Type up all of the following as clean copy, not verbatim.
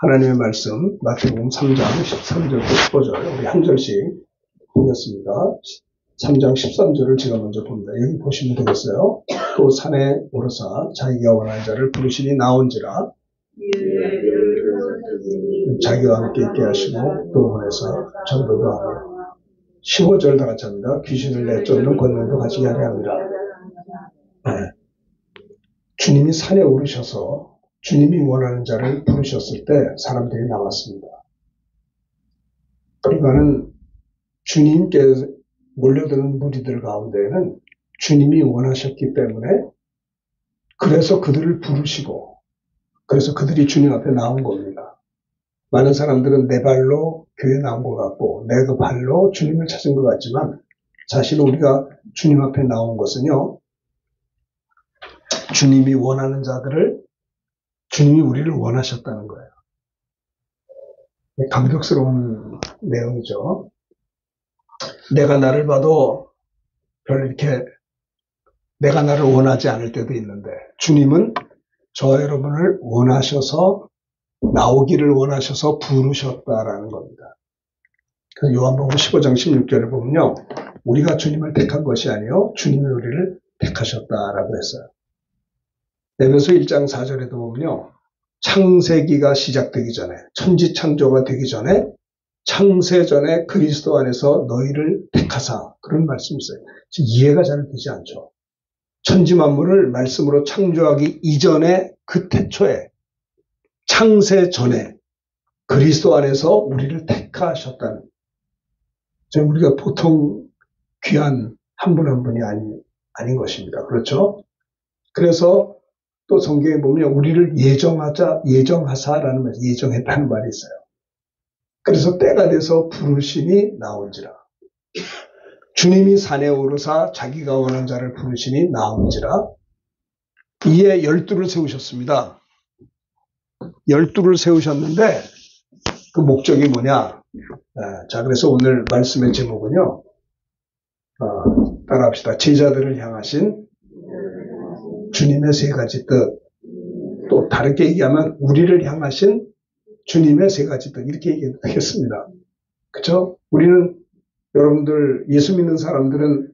하나님의 말씀 마태복음 3장 13절부터 15절 우리 한 절씩 보겠습니다. 3장 13절을 제가 먼저 봅니다. 여기 보시면 되겠어요. 또 산에 오르사 자기가 원하는 자를 부르시니 나온지라. 자기와 함께 있게 하시고 또 보내서 전도도 하며 15절 다 같이 합니다. 귀신을 내쫓는 권능도 가지게 하려 합니다. 네. 주님이 산에 오르셔서 주님이 원하는 자를 부르셨을 때 사람들이 나왔습니다. 그러니까는 주님께 몰려드는 무리들 가운데에는 주님이 원하셨기 때문에 그래서 그들을 부르시고 그래서 그들이 주님 앞에 나온 겁니다. 많은 사람들은 내 발로 교회 나온 것 같고 내 그 발로 주님을 찾은 것 같지만 사실 우리가 주님 앞에 나온 것은요. 주님이 원하는 자들을 주님이 우리를 원하셨다는 거예요. 감격스러운 내용이죠. 내가 나를 봐도 별 이렇게 내가 나를 원하지 않을 때도 있는데 주님은 저 여러분을 원하셔서 나오기를 원하셔서 부르셨다라는 겁니다. 그래서 요한복음 15장 16절에 보면요. 우리가 주님을 택한 것이 아니요 주님이 우리를 택하셨다라고 했어요. 에베소 1장 4절에도 보면요. 창세기가 시작되기 전에 천지창조가 되기 전에 창세 전에 그리스도 안에서 너희를 택하사 그런 말씀이 있어요. 이해가 잘 되지 않죠. 천지만물을 말씀으로 창조하기 이전에 그 태초에 창세 전에 그리스도 안에서 우리를 택하셨다는 우리가 보통 귀한 한 분 한 분이 아닌 것입니다. 그렇죠? 그래서 또 성경에 보면 우리를 예정하사라는 말, 예정했다는 말이 있어요. 그래서 때가 돼서 부르시니 나온지라. 주님이 산에 오르사 자기가 원하는 자를 부르시니 나온지라. 이에 12를 세우셨습니다. 12를 세우셨는데 그 목적이 뭐냐? 자, 그래서 오늘 말씀의 제목은요. 따라합시다. 제자들을 향하신 주님의 세 가지 뜻. 또 다르게 얘기하면 우리를 향하신 주님의 세 가지 뜻. 이렇게 얘기해도 되겠습니다. 그렇죠? 우리는 여러분들 예수 믿는 사람들은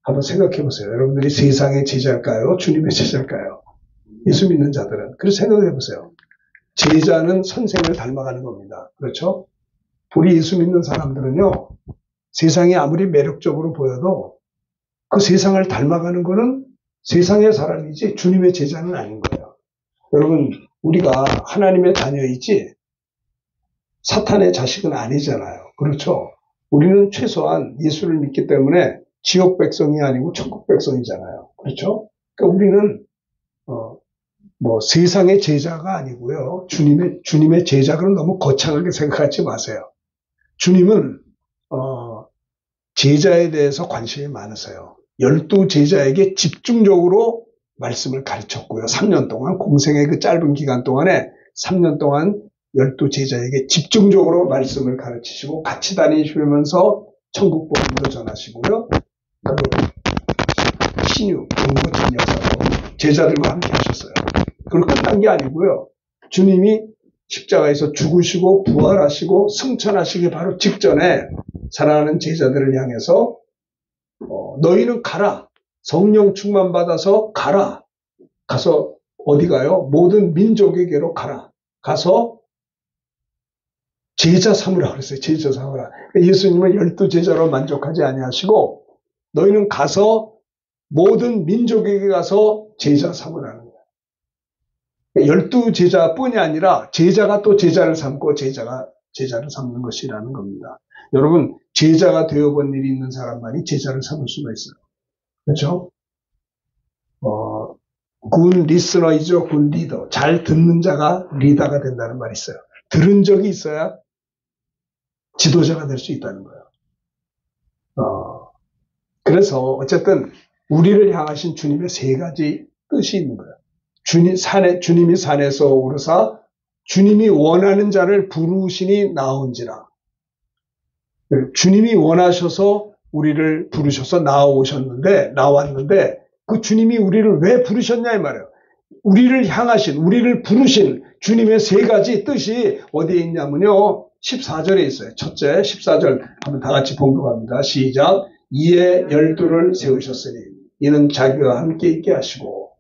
한번 생각해 보세요. 여러분들이 세상의 제자일까요? 주님의 제자일까요? 예수 믿는 자들은. 그래서 생각해 보세요. 제자는 선생을 닮아가는 겁니다. 그렇죠? 우리 예수 믿는 사람들은요. 세상이 아무리 매력적으로 보여도 그 세상을 닮아가는 거는 세상의 사람이지 주님의 제자는 아닌 거예요. 여러분 우리가 하나님의 자녀이지 사탄의 자식은 아니잖아요. 그렇죠? 우리는 최소한 예수를 믿기 때문에 지옥 백성이 아니고 천국 백성이잖아요. 그렇죠? 그러니까 우리는 세상의 제자가 아니고요. 주님의 제자는 너무 거창하게 생각하지 마세요. 주님은 제자에 대해서 관심이 많으세요. 12 제자에게 집중적으로 말씀을 가르쳤고요. 3년 동안 공생의 그 짧은 기간 동안에 3년 동안 12 제자에게 집중적으로 말씀을 가르치시고 같이 다니시면서 천국 복음도 전하시고요. 신유, 공고진 역사도 제자들과 함께 하셨어요. 그걸 끝난 게 아니고요. 주님이 십자가에서 죽으시고 부활하시고 승천하시기 바로 직전에 사랑하는 제자들을 향해서 너희는 가라. 성령 충만 받아서 가라. 가서 어디 가요? 모든 민족에게로 가라. 가서 제자 삼으라 그랬어요. 제자 삼으라. 예수님은 12 제자로 만족하지 아니하시고 너희는 가서 모든 민족에게 가서 제자 삼으라는 거예요. 12 제자뿐이 아니라 제자가 또 제자를 삼고 제자가 제자를 삼는 것이라는 겁니다. 여러분 제자가 되어본 일이 있는 사람만이 제자를 삼을 수가 있어요. 그렇죠? 군 리스너이죠. 군 리더. 잘 듣는 자가 리더가 된다는 말이 있어요. 들은 적이 있어야 지도자가 될 수 있다는 거예요. 그래서 어쨌든 우리를 향하신 주님의 세 가지 뜻이 있는 거예요. 주님이 산에서 오르사 주님이 원하는 자를 부르시니 나온지라. 주님이 원하셔서 우리를 부르셔서 나왔는데 그 주님이 우리를 왜 부르셨냐 이 말이에요. 우리를 향하신, 우리를 부르신 주님의 세 가지 뜻이 어디에 있냐면요. 14절에 있어요. 첫째, 14절 한번 다 같이 봉독합니다. 시작. 이에 12를 세우셨으니 이는 자기와 함께 있게 하시고.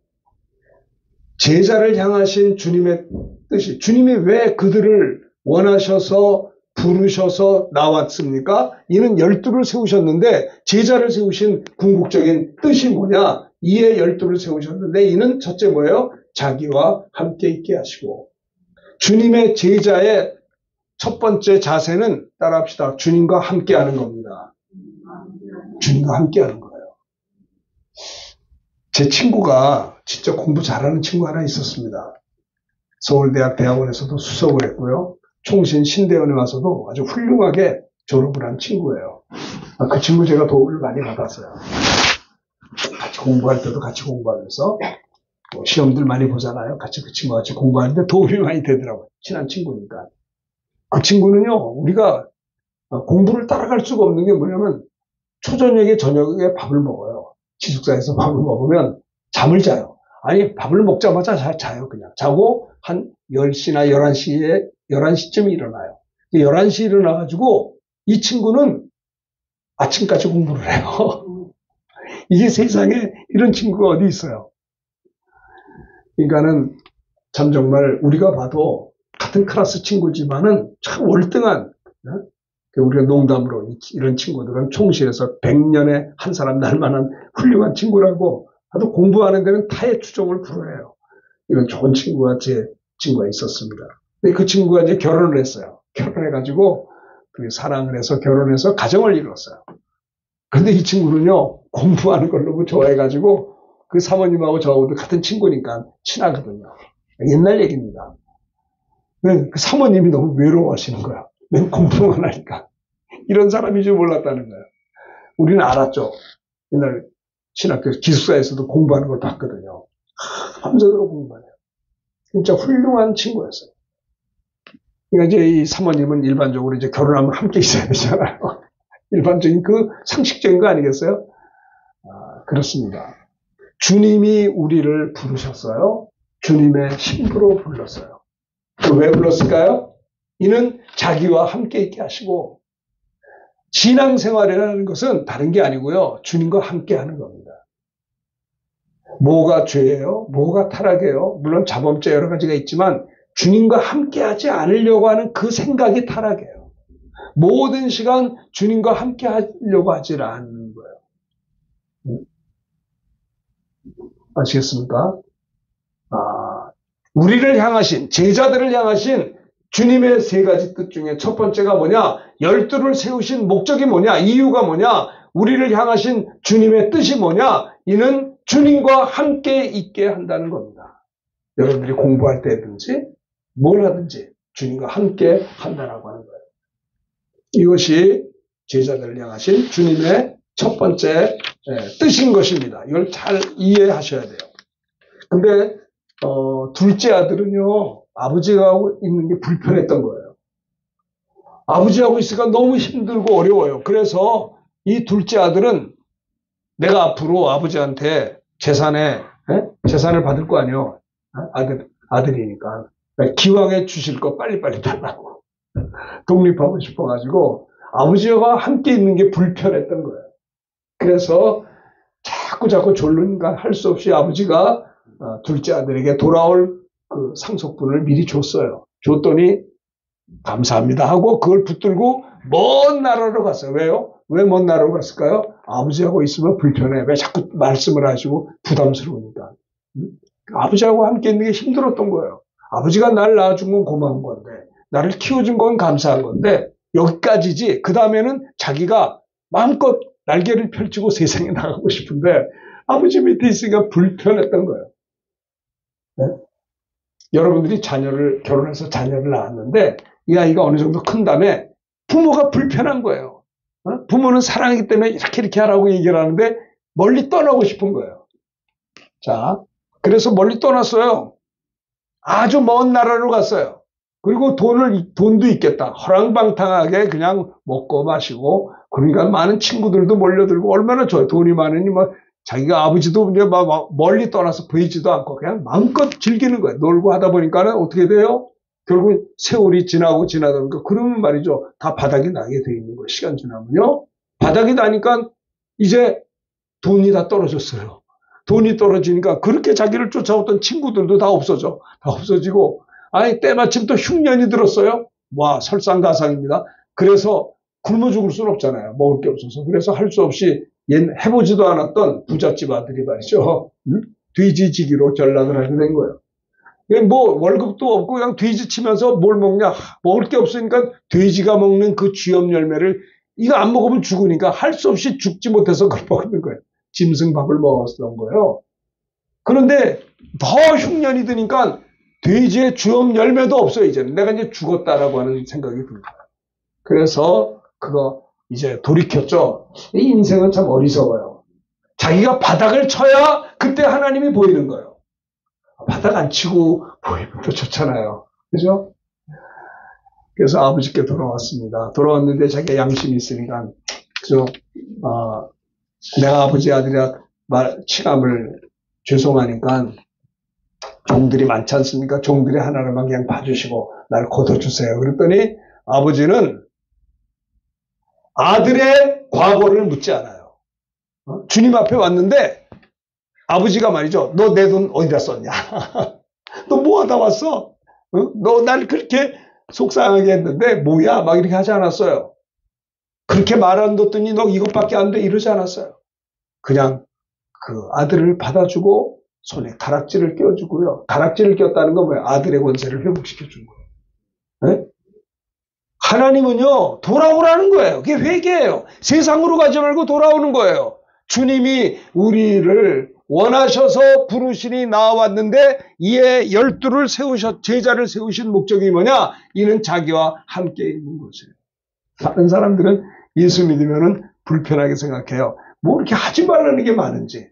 제자를 향하신 주님의 뜻이, 주님이 왜 그들을 원하셔서 부르셔서 나왔습니까? 이는 12를 세우셨는데 제자를 세우신 궁극적인 뜻이 뭐냐? 이에 12를 세우셨는데 이는 첫째 뭐예요? 자기와 함께 있게 하시고. 주님의 제자의 첫 번째 자세는 따라합시다. 주님과 함께 하는 겁니다. 주님과 함께 하는 거예요. 제 친구가 진짜 공부 잘하는 친구 하나 있었습니다. 서울대학 대학원에서도 수석을 했고요. 총신 신대원에 와서도 아주 훌륭하게 졸업을 한 친구예요. 그 친구 제가 도움을 많이 받았어요. 같이 공부할 때도 같이 공부하면서 시험들 많이 보잖아요. 같이 그 친구와 같이 공부하는데 도움이 많이 되더라고요. 친한 친구니까. 그 친구는요, 우리가 공부를 따라갈 수가 없는 게 뭐냐면 초저녁에 저녁에 밥을 먹어요. 기숙사에서 밥을 먹으면 잠을 자요. 아니, 밥을 먹자마자 자요, 그냥. 자고 한 10시나 11시쯤 일어나요. 11시에 일어나가지고 이 친구는 아침까지 공부를 해요. 이게 세상에 이런 친구가 어디 있어요. 그러니까는 참 정말 우리가 봐도 같은 클래스 친구지만은 참 월등한, 우리가 농담으로 이런 친구들은 총실에서 100년에 한 사람 날 만한 훌륭한 친구라고 하도 공부하는 데는 타의 추종을 불허해요. 이런 좋은 친구가 제 친구가 있었습니다. 근데 그 친구가 이제 결혼을 했어요. 결혼해가지고 사랑을 해서 결혼해서 가정을 이뤘어요. 근데 이 친구는요, 공부하는 걸 너무 좋아해가지고 그 사모님하고 저하고도 같은 친구니까 친하거든요. 옛날 얘기입니다. 그 사모님이 너무 외로워하시는 거야. 맨 공부만 하니까. 이런 사람인 줄 몰랐다는 거야. 우리는 알았죠. 옛날 신학교 기숙사에서도 공부하는 걸 봤거든요. 밤새도록 공부해요. 진짜 훌륭한 친구였어요. 그러니까 이제 이 사모님은 일반적으로 이제 결혼하면 함께 있어야 되잖아요. 일반적인 그 상식적인 거 아니겠어요? 그렇습니다. 주님이 우리를 부르셨어요. 주님의 신부로 불렀어요. 왜 불렀을까요? 이는 자기와 함께 있게 하시고, 신앙생활이라는 것은 다른 게 아니고요. 주님과 함께 하는 겁니다. 뭐가 죄예요? 뭐가 타락이에요? 물론 자범죄 여러 가지가 있지만 주님과 함께 하지 않으려고 하는 그 생각이 타락이에요. 모든 시간 주님과 함께 하려고 하지 않는 거예요. 아시겠습니까? 우리를 향하신, 제자들을 향하신 주님의 세 가지 뜻 중에 첫 번째가 뭐냐? 12를 세우신 목적이 뭐냐? 이유가 뭐냐? 우리를 향하신 주님의 뜻이 뭐냐? 이는 주님과 함께 있게 한다는 겁니다. 여러분들이 공부할 때든지 뭘 하든지 주님과 함께 한다라고 하는 거예요. 이것이 제자들을 향하신 주님의 첫 번째 뜻인 것입니다. 이걸 잘 이해하셔야 돼요. 근데 둘째 아들은요, 아버지하고 있는 게 불편했던 거예요. 아버지하고 있으니까 너무 힘들고 어려워요. 그래서 이 둘째 아들은 내가 앞으로 아버지한테 재산을 받을 거 아니에요. 아들이니까. 기왕에 주실 거 빨리빨리 달라고. 독립하고 싶어가지고 아버지와 함께 있는 게 불편했던 거예요. 그래서 자꾸 졸르니까 할 수 없이 아버지가 둘째 아들에게 돌아올 그 상속분을 미리 줬어요. 줬더니 감사합니다 하고 그걸 붙들고 먼 나라로 갔어요. 왜요? 왜 먼 나라로 갔을까요? 아버지하고 있으면 불편해. 왜 자꾸 말씀을 하시고 부담스러우니까. 아버지하고 함께 있는 게 힘들었던 거예요. 아버지가 나를 낳아준 건 고마운 건데, 나를 키워준 건 감사한 건데, 여기까지지. 그 다음에는 자기가 마음껏 날개를 펼치고 세상에 나가고 싶은데 아버지 밑에 있으니까 불편했던 거예요. 네? 여러분들이 결혼해서 자녀를 낳았는데 이 아이가 어느 정도 큰 다음에 부모가 불편한 거예요. 부모는 사랑하기 때문에 이렇게 하라고 얘기를 하는데 멀리 떠나고 싶은 거예요. 자, 그래서 멀리 떠났어요. 아주 먼 나라로 갔어요. 그리고 돈도 있겠다. 허랑방탕하게 그냥 먹고 마시고, 그러니까 많은 친구들도 몰려들고, 얼마나 좋아요. 돈이 많으니 자기가 아버지도 이제 막 멀리 떠나서 보이지도 않고 그냥 마음껏 즐기는 거예요. 놀고 하다 보니까는 어떻게 돼요? 결국 세월이 지나고 지나다 보니까 그러면 말이죠. 다 바닥이 나게 돼 있는 거예요. 시간 지나면요. 바닥이 나니까 이제 돈이 다 떨어졌어요. 돈이 떨어지니까 그렇게 자기를 쫓아오던 친구들도 다 없어져. 다 없어지고 아니 때마침 또 흉년이 들었어요. 와 설상가상입니다. 그래서 굶어 죽을 수는 없잖아요. 먹을 게 없어서. 그래서 할 수 없이 해보지도 않았던 부잣집 아들이 말이죠. 돼지지기로 전락을 하게 된 거예요. 뭐 월급도 없고 그냥 돼지 치면서 뭘 먹냐. 먹을 게 없으니까 돼지가 먹는 그 쥐염 열매를 이거 안 먹으면 죽으니까 할 수 없이 죽지 못해서 그걸 먹는 거예요. 짐승밥을 먹었던 거예요. 그런데 더 흉년이 드니까 돼지의 쥐염 열매도 없어요. 이제는 내가 이제 죽었다라고 하는 생각이 듭니다. 그래서 그거 이제 돌이켰죠. 이 인생은 참 어리석어요. 자기가 바닥을 쳐야 그때 하나님이 보이는 거예요. 바닥 안 치고 보이면 더 좋잖아요. 그죠? 그래서 아버지께 돌아왔습니다. 돌아왔는데 자기가 양심이 있으니까, 그죠? 내가 아버지 아들이라 칭함을 죄송하니까 종들이 많지 않습니까? 종들이 하나님만 그냥 봐주시고 날 걷어주세요. 그랬더니 아버지는 아들의 과거를 묻지 않아요. 주님 앞에 왔는데 아버지가 말이죠. 너 내 돈 어디다 썼냐? 너 뭐 하다 왔어? 너 날 그렇게 속상하게 했는데 뭐야? 막 이렇게 하지 않았어요. 그렇게 말 안 듣더니 너 이것밖에 안 돼 이러지 않았어요. 그냥 그 아들을 받아주고 손에 가락지를 껴주고요. 가락지를 꼈다는 건 뭐예요? 아들의 권세를 회복시켜 준 거예요. 네? 하나님은요, 돌아오라는 거예요. 그게 회개예요. 세상으로 가지 말고 돌아오는 거예요. 주님이 우리를 원하셔서 부르시니 나왔는데 이에 12를 제자를 세우신 목적이 뭐냐? 이는 자기와 함께 있는 것이에요. 다른 사람들은 예수 믿으면 불편하게 생각해요. 뭐 이렇게 하지 말라는 게 많은지.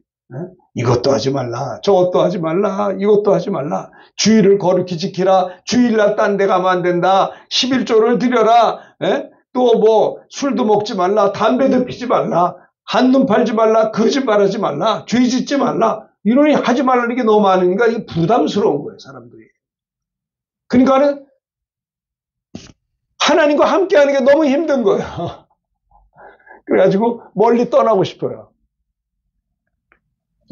이것도 하지 말라, 저것도 하지 말라, 이것도 하지 말라. 주의를 거룩히 지키라. 주일날 딴 데 가면 안 된다. 11조를 드려라. 또 뭐 술도 먹지 말라. 담배도 피지 말라. 한눈 팔지 말라. 거짓말하지 말라. 죄 짓지 말라. 이러니 하지 말라는 게 너무 많으니까 이게 부담스러운 거예요, 사람들이. 그러니까는 하나님과 함께 하는 게 너무 힘든 거예요. 그래가지고 멀리 떠나고 싶어요.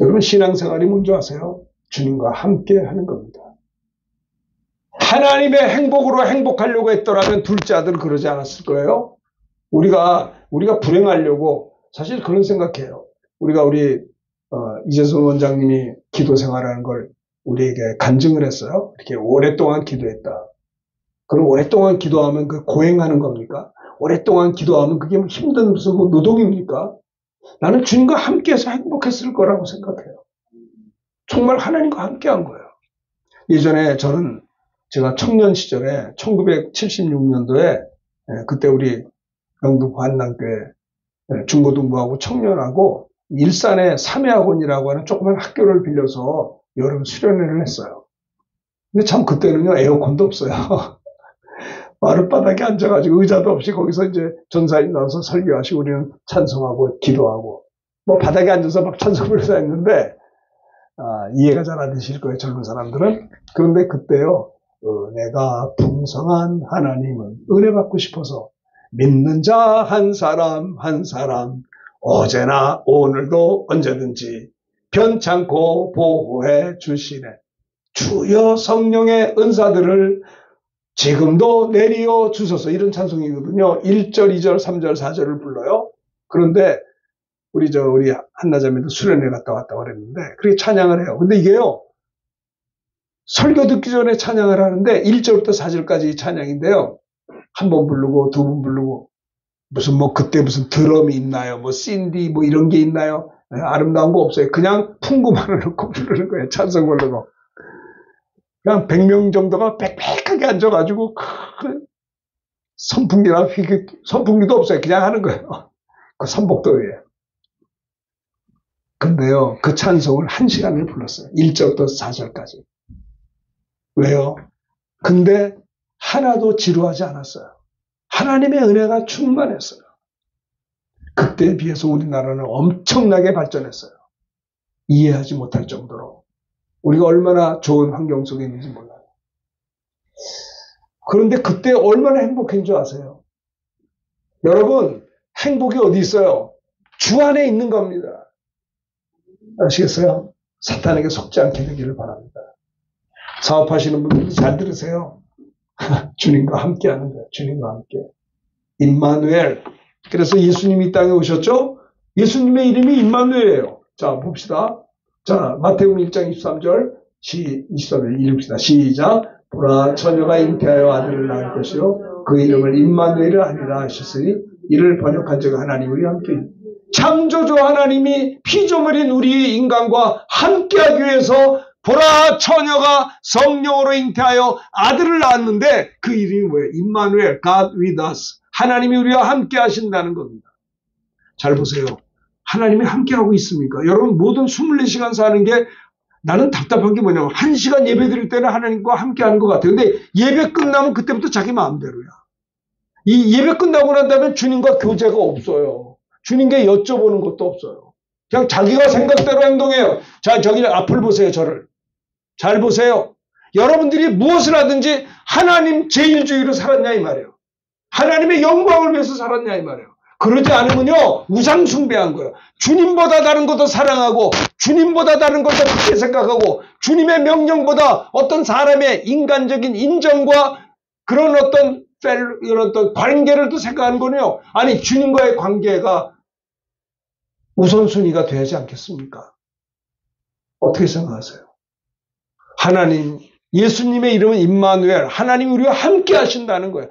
여러분 신앙생활이 뭔지 아세요? 주님과 함께 하는 겁니다. 하나님의 행복으로 행복하려고 했더라면 둘째 아들은 그러지 않았을 거예요. 우리가 불행하려고 사실 그런 생각해요. 우리 이재선 원장님이 기도 생활하는 걸 우리에게 간증을 했어요. 이렇게 오랫동안 기도했다. 그럼 오랫동안 기도하면 그 고행하는 겁니까? 오랫동안 기도하면 그게 힘든 무슨 노동입니까? 나는 주님과 함께해서 행복했을 거라고 생각해요. 정말 하나님과 함께한 거예요. 예전에 제가 청년 시절에 1976년도에 그때 우리 영등포 한남교회 중고등부하고 청년하고 일산에 삼해학원이라고 하는 조그만 학교를 빌려서 여름 수련회를 했어요. 근데 참 그때는요 에어컨도 없어요. 마룻바닥에 앉아가지고 의자도 없이 거기서 이제 전사님 나와서 설교하시고 우리는 찬송하고 기도하고 뭐 바닥에 앉아서 막 찬송 부르면서 했는데 이해가 잘 안 되실 거예요, 젊은 사람들은. 그런데 그때요, 은혜가 풍성한 하나님은 은혜 받고 싶어서 믿는 자 한 사람 한 사람 어제나 오늘도 언제든지 변찮고 보호해 주시네. 주여 성령의 은사들을 지금도 내리어 주소서. 이런 찬송이거든요. 1절, 2절, 3절, 4절을 불러요. 그런데 우리 한나자매도 수련회 갔다 왔다고 그랬는데 그렇게 찬양을 해요. 근데 이게요, 설교 듣기 전에 찬양을 하는데 1절부터 4절까지 찬양인데요. 한 번 부르고 두 번 부르고 그때 무슨 드럼이 있나요? 뭐 신디 뭐 이런 게 있나요? 아름다운 거 없어요. 그냥 풍구만을 넣고 부르는 거예요. 찬송 부르고. 그냥 100명 정도가 빽빽하게 앉아가지고 선풍기도 없어요. 그냥 하는 거예요. 그 선복도에. 근데요, 그 찬송을 1시간을 불렀어요. 1절부터 4절까지. 왜요? 근데 하나도 지루하지 않았어요. 하나님의 은혜가 충만했어요. 그때에 비해서 우리나라는 엄청나게 발전했어요. 이해하지 못할 정도로 우리가 얼마나 좋은 환경 속에 있는지 몰라요. 그런데 그때 얼마나 행복한 줄 아세요? 여러분, 행복이 어디 있어요? 주 안에 있는 겁니다. 아시겠어요? 사탄에게 속지 않게 되기를 바랍니다. 사업하시는 분들도 잘 들으세요. 주님과 함께 하는 거예요. 주님과 함께. 임마누엘. 그래서 예수님이 이 땅에 오셨죠? 예수님의 이름이 임마누엘이에요. 자, 봅시다. 자, 마태복음 1장 23절, 23절 읽읍시다. 시작. 보라, 처녀가 잉태하여 아들을 낳을 것이요 그 이름을 임마누엘이라 하리라 하셨으니 이를 번역한 적 하나님이 함께. 창조주 하나님이 피조물인 우리 인간과 함께하기 위해서 보라, 처녀가 성령으로 잉태하여 아들을 낳았는데 그 이름이 뭐예요? 임마누엘, God with us. 하나님이 우리와 함께 하신다는 겁니다. 잘 보세요. 하나님이 함께하고 있습니까? 여러분, 모든 24시간 사는 게 나는 답답한 게 뭐냐면 1시간 예배 드릴 때는 하나님과 함께하는 것 같아요. 근데 예배 끝나면 그때부터 자기 마음대로야. 이 예배 끝나고 난 다음에 주님과 교제가 없어요. 주님께 여쭤보는 것도 없어요. 그냥 자기가 생각대로 행동해요. 자, 저기 앞을 보세요. 저를. 잘 보세요. 여러분들이 무엇을 하든지 하나님 제일주의로 살았냐 이 말이에요. 하나님의 영광을 위해서 살았냐 이 말이에요. 그러지 않으면요, 우상 숭배한 거예요. 주님보다 다른 것도 사랑하고 주님보다 다른 것도 크게 생각하고 주님의 명령보다 어떤 사람의 인간적인 인정과 그런 어떤 관계를 또 생각하는 거는요. 아니, 주님과의 관계가 우선순위가 되지 않겠습니까? 어떻게 생각하세요? 하나님, 예수님의 이름은 임마누엘, 하나님이 우리와 함께 하신다는 거예요.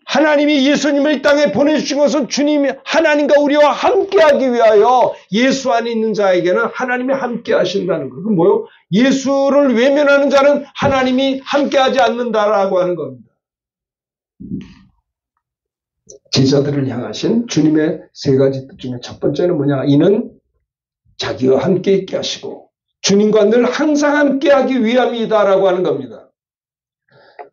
하나님이 예수님을 이 땅에 보내주신 것은 주님이 하나님과 우리와 함께하기 위하여 예수 안에 있는 자에게는 하나님이 함께 하신다는 거예요. 그건 뭐예요? 예수를 외면하는 자는 하나님이 함께하지 않는다라고 하는 겁니다. 제자들을 향하신 주님의 세 가지 뜻 중에 첫 번째는 뭐냐? 이는 자기와 함께 있게 하시고 주님과 늘 항상 함께하기 위함이다라고 하는 겁니다.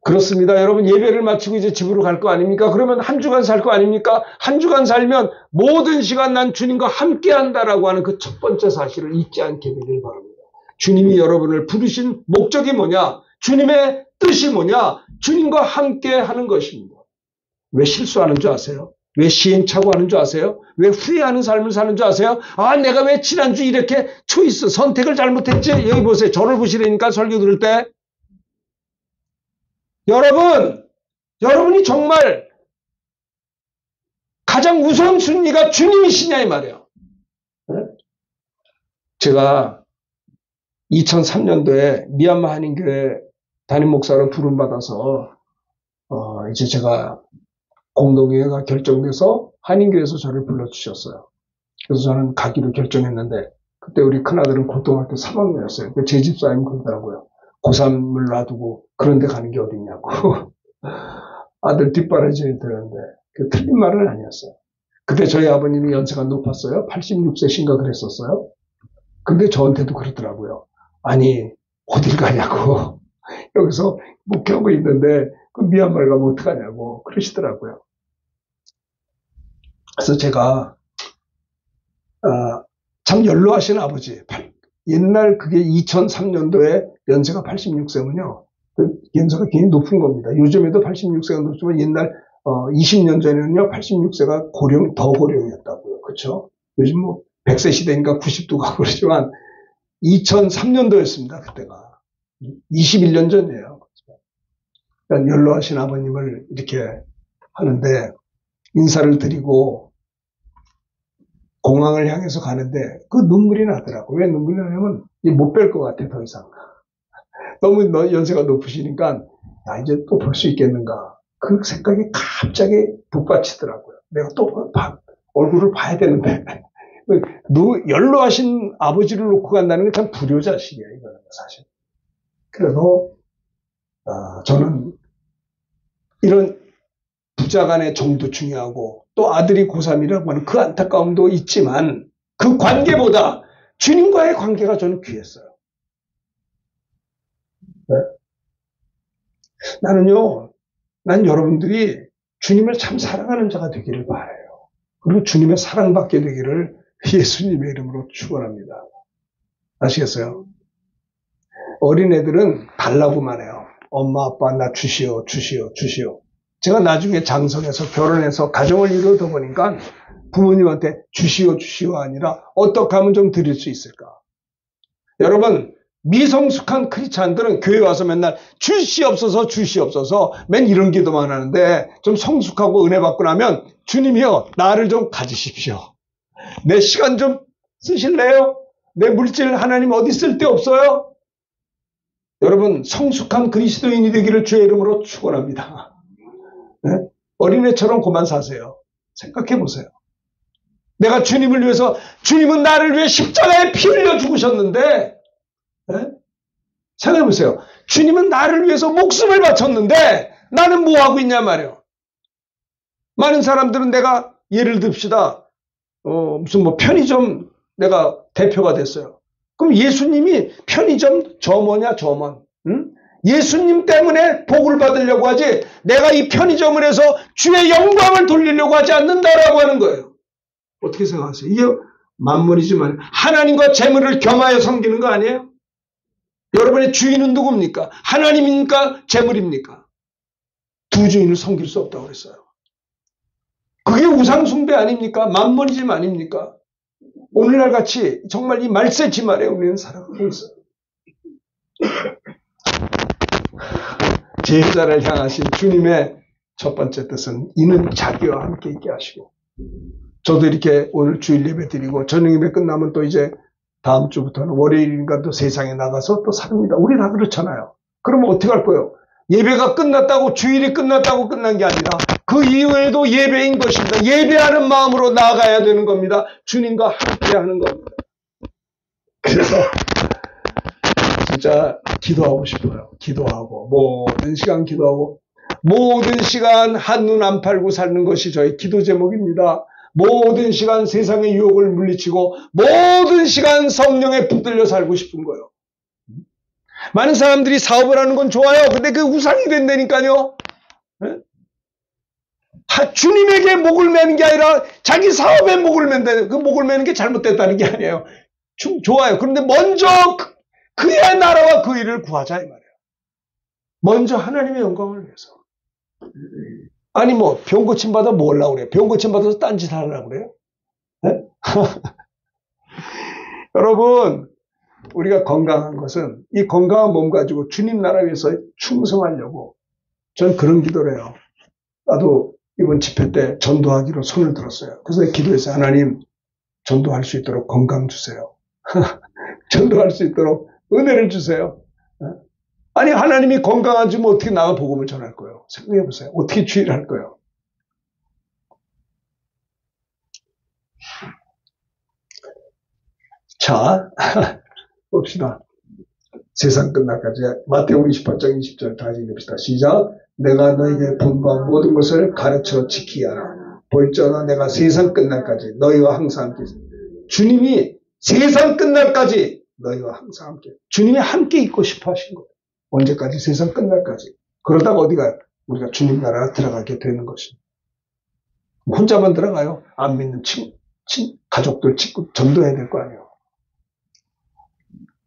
그렇습니다. 여러분, 예배를 마치고 이제 집으로 갈 거 아닙니까? 그러면 한 주간 살 거 아닙니까? 한 주간 살면 모든 시간 난 주님과 함께한다라고 하는 그 첫 번째 사실을 잊지 않게 되길 바랍니다. 주님이 여러분을 부르신 목적이 뭐냐? 주님의 뜻이 뭐냐? 주님과 함께하는 것입니다. 왜 실수하는 줄 아세요? 왜 시행착오하는 줄 아세요? 왜 후회하는 삶을 사는 줄 아세요? 아, 내가 왜 지난주 이렇게 선택을 잘못했지? 여기 보세요. 저를 보시라니까 설교 들을 때. 여러분이 정말 가장 우선순위가 주님이시냐 이 말이에요. 네? 제가 2003년도에 미얀마 한인교회 담임 목사로 부름받아서 이제 제가 공동회의가 결정돼서 한인교회에서 저를 불러주셨어요. 그래서 저는 가기로 결정했는데 그때 우리 큰아들은 고등학교 3학년이었어요. 제 집사님이 그러더라고요. 고3을 놔두고 그런 데 가는 게 어딨냐고. 아들 뒷바라지를 들었는데 그 틀린 말은 아니었어요. 그때 저희 아버님이 연세가 높았어요. 86세신가 그랬었어요. 근데 저한테도 그러더라고요. 아니, 어딜 가냐고. 여기서 목회하고 있는데 그 미얀마를 가면 어떡하냐고 그러시더라고요. 그래서 제가 참 연로하신 아버지, 옛날 그게 2003년도에 연세가 86세면요. 연세가 굉장히 높은 겁니다. 요즘에도 86세가 높지만 옛날 20년 전에는요. 86세가 더 고령이었다고요. 그렇죠? 요즘 뭐 100세 시대니까 90도 가고 그러지만 2003년도였습니다. 그때가. 21년 전이에요. 그러니까 연로하신 아버님을 이렇게 하는데 인사를 드리고 공항을 향해서 가는데 그 눈물이 나더라고요. 왜 눈물이 나냐면 못 뵐 것 같아 더 이상. 너무 연세가 높으시니까 이제 또 볼 수 있겠는가. 그 생각이 갑자기 북받치더라고요. 내가 또 얼굴을 봐야 되는데 연로하신 아버지를 놓고 간다는 게 참 불효자식이에요. 이거는 사실. 그래서 저는 이런 부자간의 정도 중요하고 또 아들이 고3이라고 하는 그 안타까움도 있지만 그 관계보다 주님과의 관계가 저는 귀했어요. 네? 난 여러분들이 주님을 참 사랑하는 자가 되기를 바라요. 그리고 주님의 사랑받게 되기를 예수님의 이름으로 축원합니다. 아시겠어요? 어린애들은 달라고만 해요. 엄마, 아빠, 나 주시오, 주시오, 주시오. 제가 나중에 장성해서 결혼해서 가정을 이루다 보니까 부모님한테 주시오, 주시오 아니라 어떻게 하면 좀 드릴 수 있을까? 여러분, 미성숙한 크리스찬들은 교회 와서 맨날 주시옵소서, 주시옵소서 맨 이런 기도만 하는데 좀 성숙하고 은혜 받고 나면 주님이요, 나를 좀 가지십시오. 내 시간 좀 쓰실래요? 내 물질 하나님 어디 쓸데 없어요? 여러분, 성숙한 그리스도인이 되기를 주의 이름으로 축원합니다. 네? 어린애처럼 그만 사세요. 생각해 보세요. 내가 주님을 위해서, 주님은 나를 위해 십자가에 피 흘려 죽으셨는데, 네? 생각해 보세요. 주님은 나를 위해서 목숨을 바쳤는데 나는 뭐 하고 있냐 말이에요. 많은 사람들은 내가 예를 듭시다. 무슨 뭐 편의점 내가 대표가 됐어요. 그럼 예수님이 편의점 점원이야, 점원. 응? 예수님 때문에 복을 받으려고 하지 내가 이 편의점을 해서 주의 영광을 돌리려고 하지 않는다라고 하는 거예요. 어떻게 생각하세요? 이게 만문이지만 하나님과 재물을 겸하여 섬기는 거 아니에요? 여러분의 주인은 누굽니까? 하나님입니까? 재물입니까? 두 주인을 섬길 수 없다고 그랬어요. 그게 우상숭배 아닙니까? 만문이즘 아닙니까? 오늘날 같이 정말 이 말세지 말에 우리는 살아가고 있어요. 제자를 향하신 주님의 첫 번째 뜻은 이는 자기와 함께 있게 하시고, 저도 이렇게 오늘 주일 예배 드리고 저녁 예배 끝나면 또 이제 다음 주부터는 월요일인가 또 세상에 나가서 또 삽니다. 우리 다 그렇잖아요. 그러면 어떻게 할 거예요? 예배가 끝났다고, 주일이 끝났다고 끝난 게 아니라 그 이후에도 예배인 것입니다. 예배하는 마음으로 나아가야 되는 겁니다. 주님과 함께 하는 겁니다. 그래서 진짜 기도하고 싶어요. 기도하고 모든 시간 기도하고 모든 시간 한눈 안 팔고 사는 것이 저의 기도 제목입니다. 모든 시간 세상의 유혹을 물리치고 모든 시간 성령에 붙들려 살고 싶은 거예요. 많은 사람들이 사업을 하는 건 좋아요. 근데 그 우상이 된다니까요. 주님에게 목을 매는 게 아니라 자기 사업에 목을 맨다. 그 목을 매는 게 잘못됐다는 게 아니에요. 좋아요. 그런데 먼저 그의 나라와 그 일을 구하자 이 말이에요. 먼저 하나님의 영광을 위해서. 아니 뭐 병 고침 받아 뭐 하려고 그래요? 병 고침 받아서 딴짓 하려고 그래요? 네? 여러분, 우리가 건강한 것은 이 건강한 몸 가지고 주님 나라 위해서 충성하려고 전 그런 기도를 해요. 나도 이번 집회 때 전도하기로 손을 들었어요. 그래서 기도했어요. 하나님, 전도할 수 있도록 건강 주세요. 전도할 수 있도록 은혜를 주세요. 아니 하나님이 건강한 주면 어떻게 나가 복음을 전할 거예요? 생각해 보세요. 어떻게 주의를 할 거예요? 자, 봅시다. 세상 끝날까지 마태복음 28장 20절 다시 읽읍시다. 시작. 내가 너에게 분부한 모든 것을 가르쳐 지키게 하라. 볼지어다 내가 세상 끝날까지 너희와 항상 함께 있습니다. 주님이 세상 끝날까지 너희와 항상 함께, 주님이 함께 있고 싶어 하신 거예요. 언제까지? 세상 끝날까지. 그러다가 어디가 우리가 주님 나라에 들어가게 되는 것입니다. 혼자만 들어가요? 안 믿는 가족들, 친구 전도해야 될 거 아니에요.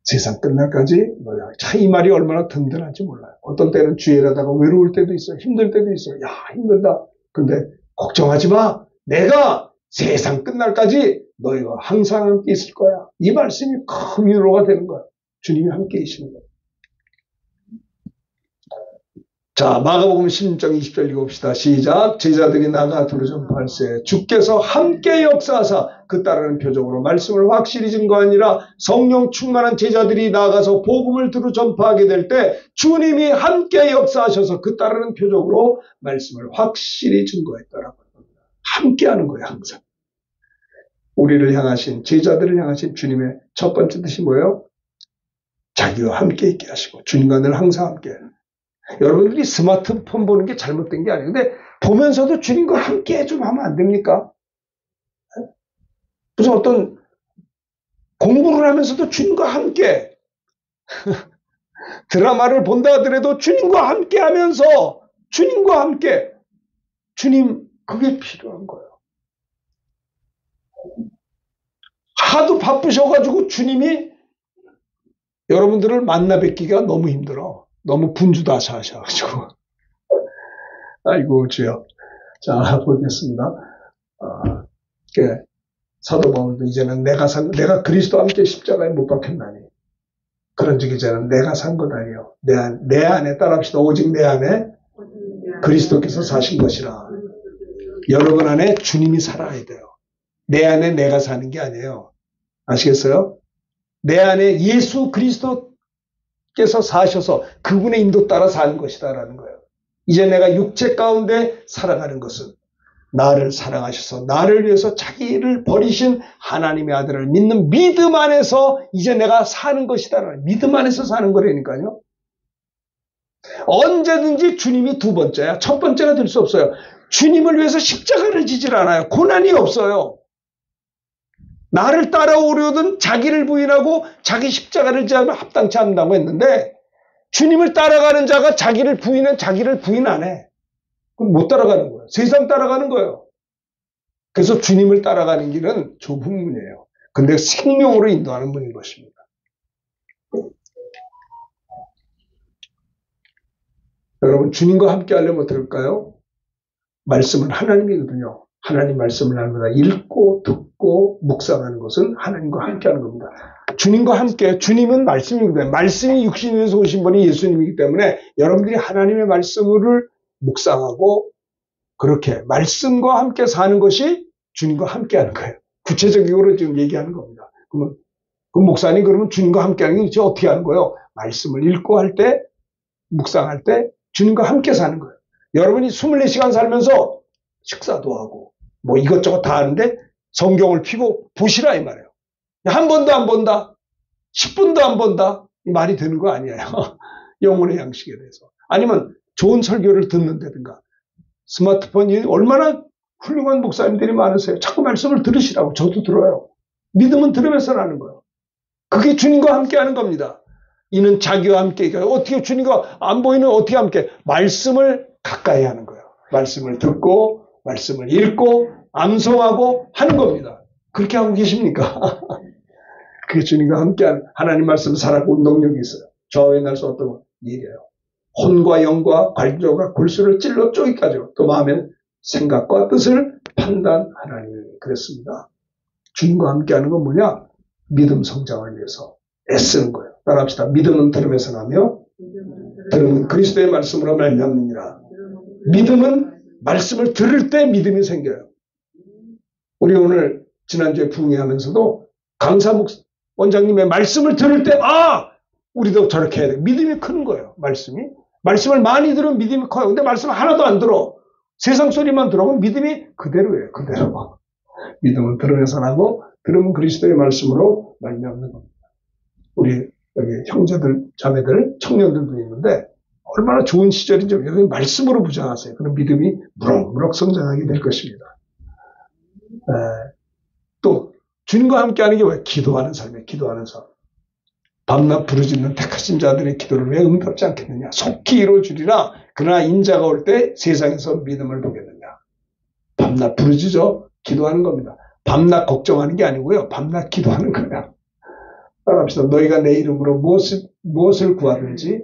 세상 끝날까지 너희와. 참 이 말이 얼마나 든든한지 몰라요. 어떤 때는 주일하다가 외로울 때도 있어요. 힘들 때도 있어요. 야, 힘들다. 근데 걱정하지 마. 내가 세상 끝날까지 너희와 항상 함께 있을 거야. 이 말씀이 큰 위로가 되는 거야. 주님이 함께 계시는 거야. 자, 마가복음 16장 20절 읽어봅시다. 시작. 제자들이 나가 두루 전파할세 주께서 함께 역사하사 그 따르는 표적으로 말씀을 확실히 증거하니라. 성령 충만한 제자들이 나가서 복음을 두루 전파하게 될 때 주님이 함께 역사하셔서 그 따르는 표적으로 말씀을 확실히 증거했다라고 합니다. 함께 하는 거예요, 항상. 우리를 향하신, 제자들을 향하신 주님의 첫 번째 뜻이 뭐예요? 자기와 함께 있게 하시고 주님과 늘 항상 함께. 여러분들이 스마트폰 보는 게 잘못된 게 아니에요. 근데 보면서도 주님과 함께 좀 하면 안 됩니까? 무슨 어떤 공부를 하면서도 주님과 함께 드라마를 본다 하더라도 주님과 함께 하면서 주님과 함께 주님 그게 필요한 거예요. 하도 바쁘셔가지고 주님이 여러분들을 만나 뵙기가 너무 힘들어. 너무 분주다샤하셔가지고. 아이고, 주여. 자, 보겠습니다. 사도 바울도 이제는 내가 그리스도와 함께 십자가에 못 박혔나니. 그런즉 이제는 내가 산 것 아니요. 내 안에 따라합시다. 오직 내 안에 그리스도께서 사신 것이라. 여러분 안에 주님이 살아야 돼요. 내 안에 내가 사는 게 아니에요. 아시겠어요? 내 안에 예수 그리스도께서 사셔서 그분의 인도 따라 사는 것이다라는 거예요. 이제 내가 육체 가운데 살아가는 것은 나를 사랑하셔서 나를 위해서 자기를 버리신 하나님의 아들을 믿는 믿음 안에서 이제 내가 사는 것이다. 믿음 안에서 사는 거라니까요. 언제든지 주님이 두 번째야. 첫 번째가 될 수 없어요. 주님을 위해서 십자가를 지질 않아요. 고난이 없어요. 나를 따라오려든 자기를 부인하고 자기 십자가를 지하면 합당치 않는다고 했는데 주님을 따라가는 자가 자기를 부인 안 해. 그럼 못 따라가는 거예요. 세상 따라가는 거예요. 그래서 주님을 따라가는 길은 좁은 문이에요. 근데 생명으로 인도하는 문인 것입니다. 여러분, 주님과 함께 하려면 어떨까요? 말씀은 하나님이거든요. 하나님 말씀을 합니다. 읽고 듣고 묵상하는 것은 하나님과 함께 하는 겁니다. 주님과 함께, 주님은 말씀이거든요. 말씀이 육신에서 오신 분이 예수님이기 때문에 여러분들이 하나님의 말씀을 묵상하고 그렇게 말씀과 함께 사는 것이 주님과 함께 하는 거예요. 구체적으로 지금 얘기하는 겁니다. 그러면 그 목사님 그러면 주님과 함께 하는 게 어떻게 하는 거예요? 말씀을 읽고 할 때, 묵상할 때 주님과 함께 사는 거예요. 여러분이 24시간 살면서 식사도 하고 뭐 이것저것 다 하는데 성경을 펴고 보시라 이 말이에요. 한 번도 안 본다. 10분도 안 본다. 이 말이 되는 거 아니에요. 영혼의 양식에 대해서. 아니면 좋은 설교를 듣는다든가. 스마트폰이 얼마나 훌륭한 목사님들이 많으세요. 자꾸 말씀을 들으시라고. 저도 들어요. 믿음은 들으면서 하는 거예요. 그게 주님과 함께 하는 겁니다. 이는 자기와 함께. 어떻게 주님과 안 보이는 어떻게 함께. 말씀을 가까이 하는 거예요. 말씀을 듣고 말씀을 읽고 암송하고 하는 겁니다. 그렇게 하고 계십니까? 그게 주님과 함께한 하나님 말씀 살아고 운동력이 있어요. 좌우에 날 수 없던 일이에요. 혼과 영과 관조가 골수를 찔러 쪼기까지 또 마음의 생각과 뜻을 판단하나니 그랬습니다. 주님과 함께하는 건 뭐냐? 믿음 성장을 위해서 애쓰는 거예요. 따라합시다. 믿음은 들음에서 나며 들음은 그리스도의 말씀으로 말미암느니라. 믿음은 말씀을 들을 때 믿음이 생겨요. 우리 오늘 지난주에 부흥회하면서도 강사 원장님의 말씀을 들을 때 우리도 저렇게 해야 돼. 믿음이 크는 거예요. 말씀을 많이 들으면 믿음이 커요. 근데 말씀을 하나도 안 들어. 세상 소리만 들어오면 믿음이 그대로예요. 그대로. 믿음은 들음에서 나고 들음은 그리스도의 말씀으로 말미암는 겁니다. 우리 여기 형제들, 자매들, 청년들도 있는데 얼마나 좋은 시절인지 여기 말씀으로 부정하세요. 그럼 믿음이 무럭무럭 성장하게 될 것입니다. 또 주님과 함께하는 게 왜? 기도하는 삶이에요. 기도하는 삶. 밤낮 부르짖는 택하신 자들의 기도를 왜 응답지 않겠느냐. 속히 이루어주리라. 그러나 인자가 올 때 세상에서 믿음을 보겠느냐. 밤낮 부르짖어 기도하는 겁니다. 밤낮 걱정하는 게 아니고요. 밤낮 기도하는 거야. 따라합시다. 너희가 내 이름으로 무엇을 구하든지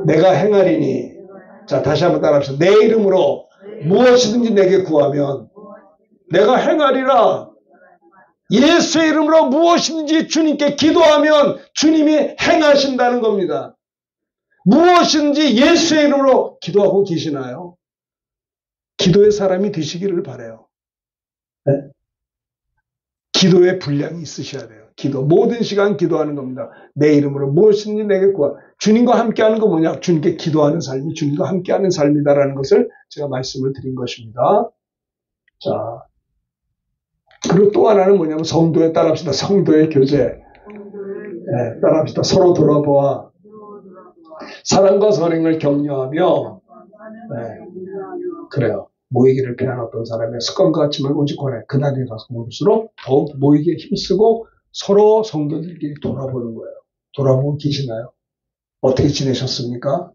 내가 행하리니. 자, 다시 한번 따라합시다. 내 이름으로 무엇이든지 내게 구하면 내가 행하리라. 예수의 이름으로 무엇이든지 주님께 기도하면 주님이 행하신다는 겁니다. 무엇이든지 예수의 이름으로 기도하고 계시나요? 기도의 사람이 되시기를 바라요. 네? 기도의 분량이 있으셔야 돼요. 모든 시간 기도하는 겁니다. 내 이름으로 무엇이든지 내게 구하. 주님과 함께하는 거 뭐냐? 주님께 기도하는 삶이 주님과 함께하는 삶이다라는 것을 제가 말씀을 드린 것입니다. 자, 그리고 또 하나는 뭐냐면 성도에 따라합시다. 성도의 교제. 네, 따라합시다. 서로 돌아보아 사랑과 선행을 격려하며. 네, 그래요. 모이기를 피한 어떤 사람의 습관과 같이 말고 오직 권해. 그날이 가서 모일수록 더욱 모이기에 힘쓰고 서로 성도들끼리 돌아보는 거예요. 돌아보고 계시나요? 어떻게 지내셨습니까?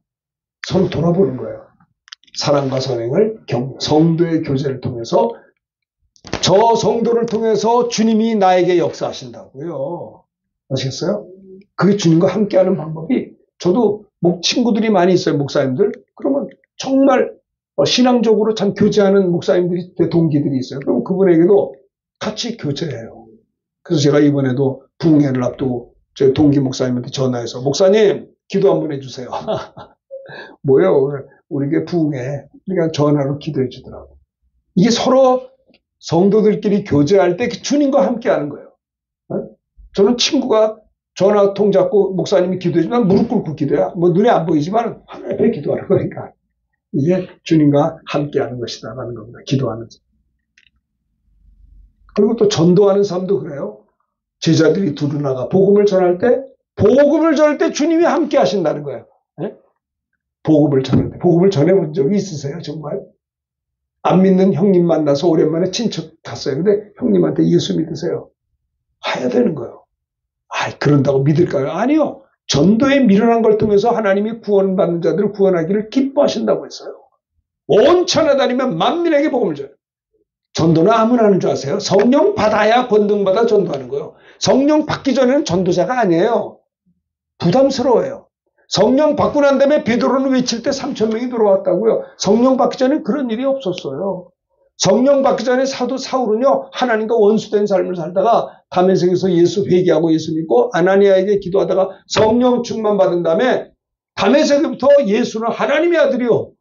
서로 돌아보는 거예요. 사랑과 선행을 성도의 교제를 통해서 저 성도를 통해서 주님이 나에게 역사하신다고요. 아시겠어요? 그게 주님과 함께하는 방법이, 저도 친구들이 많이 있어요, 목사님들. 그러면 정말 신앙적으로 참 교제하는 목사님들이, 제 동기들이 있어요. 그럼 그분에게도 같이 교제해요. 그래서 제가 이번에도 부흥회를 앞두고 제 동기 목사님한테 전화해서, 목사님 기도 한번 해주세요. 뭐요? 우리 교회 부흥회. 그러니까 전화로 기도해 주더라고. 이게 서로 성도들끼리 교제할 때 주님과 함께하는 거예요. 저는 친구가 전화 통 잡고 목사님이 기도해주면 무릎 꿇고 기도해. 뭐 눈에 안 보이지만 하나님 앞에 기도하는 거니까. 이게 주님과 함께하는 것이다라는 겁니다. 기도하면서. 그리고 또 전도하는 사람도 그래요. 제자들이 두루 나가 복음을 전할 때 주님이 함께 하신다는 거예요. 네? 복음을 전해본 적이 있으세요, 정말? 안 믿는 형님 만나서 오랜만에 친척 갔어요. 근데 형님한테 예수 믿으세요. 해야 되는 거예요. 그런다고 믿을까요? 아니요. 전도에 미련한 걸 통해서 하나님이 구원받는 자들을 구원하기를 기뻐하신다고 했어요. 온 천하 다니면 만민에게 복음을 줘요. 전도는 아무나 하는 줄 아세요? 성령 받아야 권능받아 전도하는 거예요. 성령 받기 전에는 전도자가 아니에요. 부담스러워요. 성령 받고 난 다음에 베드로는 외칠 때 3,000명이 들어왔다고요. 성령 받기 전에 그런 일이 없었어요. 성령 받기 전에 사도 사울은요, 하나님과 원수된 삶을 살다가 다메섹에서 예수 회개하고 예수 믿고 아나니아에게 기도하다가 성령 충만 받은 다음에 다메섹부터 예수는 하나님의 아들이요,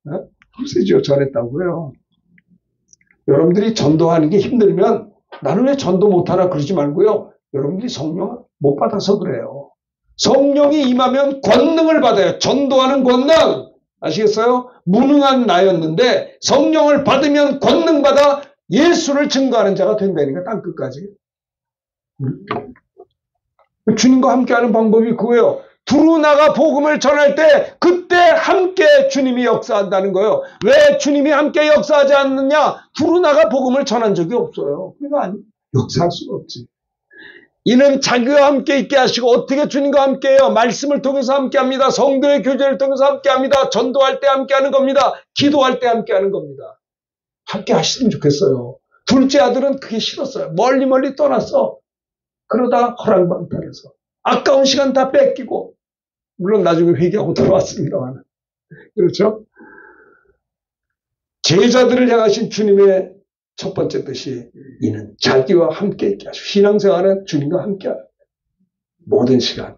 그러세요 전했다고요. 여러분들이 전도하는 게 힘들면 나는 왜 전도 못하나 그러지 말고요. 여러분들이 성령을 못 받아서 그래요. 성령이 임하면 권능을 받아요. 전도하는 권능. 아시겠어요? 무능한 나였는데 성령을 받으면 권능 받아 예수를 증거하는 자가 된다니까, 땅끝까지. 주님과 함께하는 방법이 그거예요. 두루 나가 복음을 전할 때 그때 함께 주님이 역사한다는 거예요. 왜 주님이 함께 역사하지 않느냐? 두루 나가 복음을 전한 적이 없어요. 그러니까 역사할 수가 없지. 이는 자기와 함께 있게 하시고, 어떻게 주님과 함께해요? 말씀을 통해서 함께합니다. 성도의 교제를 통해서 함께합니다. 전도할 때 함께하는 겁니다. 기도할 때 함께하는 겁니다. 함께 하시면 좋겠어요. 둘째 아들은 그게 싫었어요. 멀리 떠났어. 그러다 허랑방탕해서 아까운 시간 다 뺏기고, 물론 나중에 회개하고 돌아왔습니다만, 그렇죠? 제자들을 향하신 주님의 첫 번째 뜻이, 이는 자기와 함께 있게 하시고, 신앙생활은 주님과 함께하는 거예요. 모든 시간.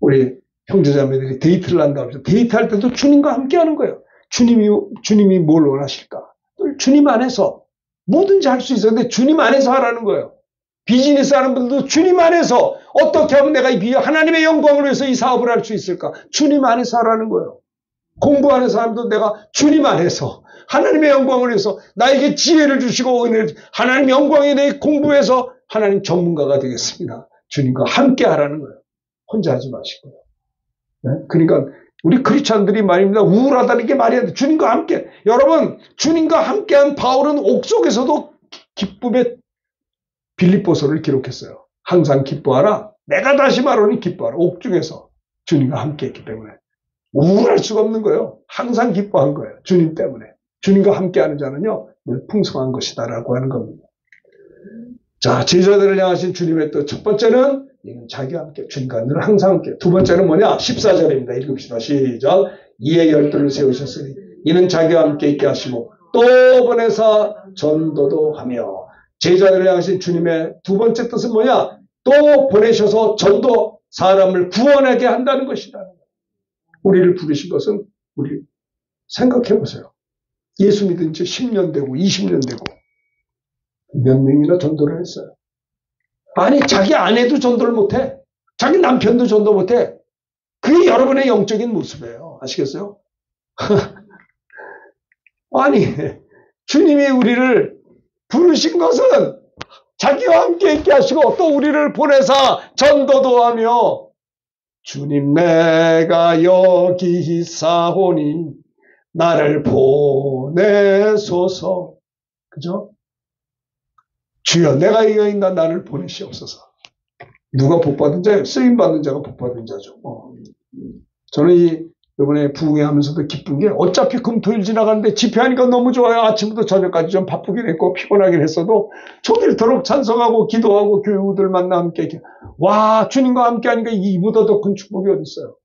우리 형제자매들이 데이트를 한다고 해서 데이트할 때도 주님과 함께하는 거예요. 주님이 뭘 원하실까? 주님 안에서 뭐든지 할 수 있었는데 주님 안에서 하라는 거예요. 비즈니스 하는 분들도 주님 안에서 어떻게 하면 내가 하나님의 영광을 위해서 이 사업을 할 수 있을까? 주님 안에서 하라는 거예요. 공부하는 사람도 내가 주님 안에서 하나님의 영광을 위해서 나에게 지혜를 주시고 은혜를, 하나님 영광에 대해 공부해서 하나님 전문가가 되겠습니다. 주님과 함께 하라는 거예요. 혼자 하지 마시고요. 네? 그러니까 우리 크리스찬들이 말입니다. 우울하다는 게 말이 안 돼. 주님과 함께. 여러분, 주님과 함께한 바울은 옥속에서도 기쁨의 빌립보서를 기록했어요. 항상 기뻐하라. 내가 다시 말하니 기뻐하라. 옥중에서 주님과 함께했기 때문에 우울할 수가 없는 거예요. 항상 기뻐한 거예요. 주님 때문에. 주님과 함께하는 자는요, 늘 풍성한 것이다라고 하는 겁니다. 자, 제자들을 향하신 주님의 또 첫 번째는 이는 자기와 함께, 주님과 늘 항상 함께. 두 번째는 뭐냐? 14절입니다. 읽읍시다. 시작. 이에 열두를 세우셨으니 이는 자기와 함께 있게 하시고 또 보내사 전도도 하며. 제자들을 향하신 주님의 두 번째 뜻은 뭐냐? 또 보내셔서 전도, 사람을 구원하게 한다는 것이다. 우리를 부르신 것은, 우리 생각해 보세요. 예수 믿은 지 10년 되고 20년 되고 몇 명이나 전도를 했어요. 아니, 자기 아내도 전도를 못해. 자기 남편도 전도 못해. 그게 여러분의 영적인 모습이에요. 아시겠어요? 아니, 주님이 우리를 부르신 것은 자기와 함께 있게 하시고 또 우리를 보내사 전도도 하며, 주님 내가 여기 있사오니 나를 보내소서. 그죠? 주여 내가 이거 있나 나를 보내시옵소서. 누가 복받은 자예요? 쓰임받는 자가 복받은 자죠. 저는 이 이번에 부흥회하면서도 기쁜 게 어차피 금토일 지나가는데 집회하니까 너무 좋아요. 아침부터 저녁까지 좀 바쁘긴 했고 피곤하긴 했어도 종일토록 찬송하고 기도하고 교우들만 함께 와 주님과 함께 하니까 이보다 더 큰 축복이 어디 있어요.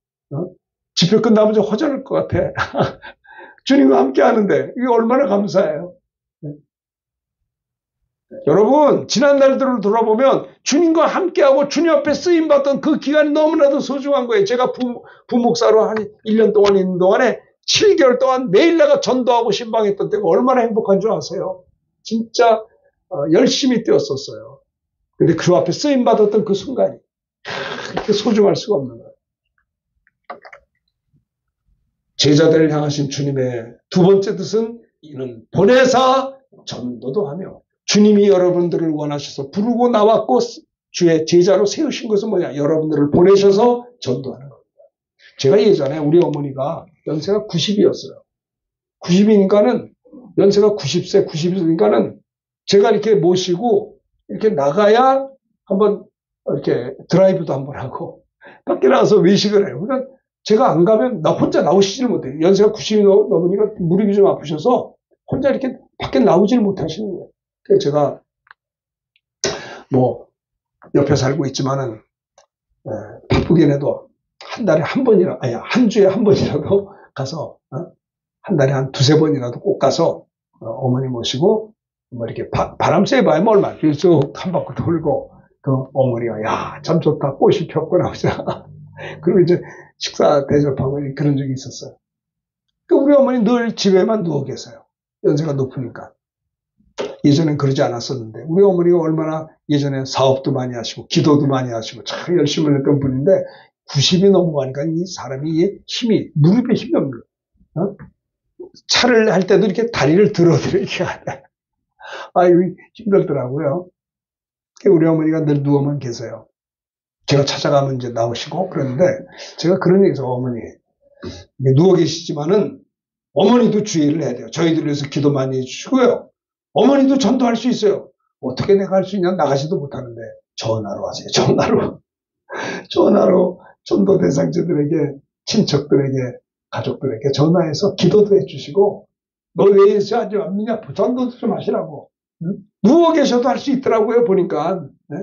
집회 끝나면 좀 허전할 것 같아. 주님과 함께 하는데 이게 얼마나 감사해요. 여러분 지난 날들을 돌아보면 주님과 함께하고 주님 앞에 쓰임받던 그 기간이 너무나도 소중한 거예요. 제가 부목사로 한 1년 동안 있는 동안에 7개월 동안 매일 내가 전도하고 신방했던 때가 얼마나 행복한 줄 아세요? 진짜 열심히 뛰었었어요. 근데 그 앞에 쓰임받았던 그 순간이 그렇게 소중할 수가 없는 거예요. 제자들을 향하신 주님의 두 번째 뜻은 이는 보내사 전도도 하며, 주님이 여러분들을 원하셔서 부르고 나왔고 주의 제자로 세우신 것은 뭐냐? 여러분들을 보내셔서 전도하는 겁니다. 제가 예전에 우리 어머니가 연세가 90이었어요. 90이니까는 연세가 90세, 90이니까는 제가 이렇게 모시고 이렇게 나가야 한번 이렇게 드라이브도 한번 하고 밖에 나가서 외식을 해요. 그러니까 제가 안 가면 나 혼자 나오시질 못해요. 연세가 90이 넘으니까 무릎이 좀 아프셔서 혼자 이렇게 밖에 나오질 못하시는 거예요. 그래서 제가 뭐 옆에 살고 있지만은 바쁘긴 해도 한 달에 한 번이라도, 아니 한 주에 한 번이라도 가서 한 달에 한 두세 번이라도 꼭 가서 어머니 모시고 뭐 이렇게 바람 쐬봐야 뭐 얼마 쭉 한 바퀴 돌고 그 어머니가 야 참 좋다 꽃이 폈구나 그리고 이제 식사 대접하고 그런 적이 있었어요. 우리 어머니 늘 집에만 누워 계세요. 연세가 높으니까. 예전엔 그러지 않았었는데 우리 어머니가 얼마나 예전에 사업도 많이 하시고 기도도 많이 하시고 참 열심히 했던 분인데 90이 넘어가니까 이 사람이 힘이 무릎에 힘이 없는 거예요. 차를 할 때도 이렇게 다리를 들어들어 이렇게 하네. 아유 힘들더라고요. 우리 어머니가 늘 누워만 계세요. 제가 찾아가면 이제 나오시고 그러는데 제가 그런 얘기해서 어머니 누워 계시지만은 어머니도 주의를 해야 돼요. 저희들 위해서 기도 많이 해주시고요. 어머니도 전도할 수 있어요. 어떻게 내가 할 수 있냐? 나가지도 못하는데 전화로 하세요. 전화로 전도 대상자들에게 친척들에게 가족들에게 전화해서 기도도 해주시고 너 왜 해서 하지 않느냐? 전도도 좀 하시라고. 누워 계셔도 할 수 있더라고요. 보니까. 네?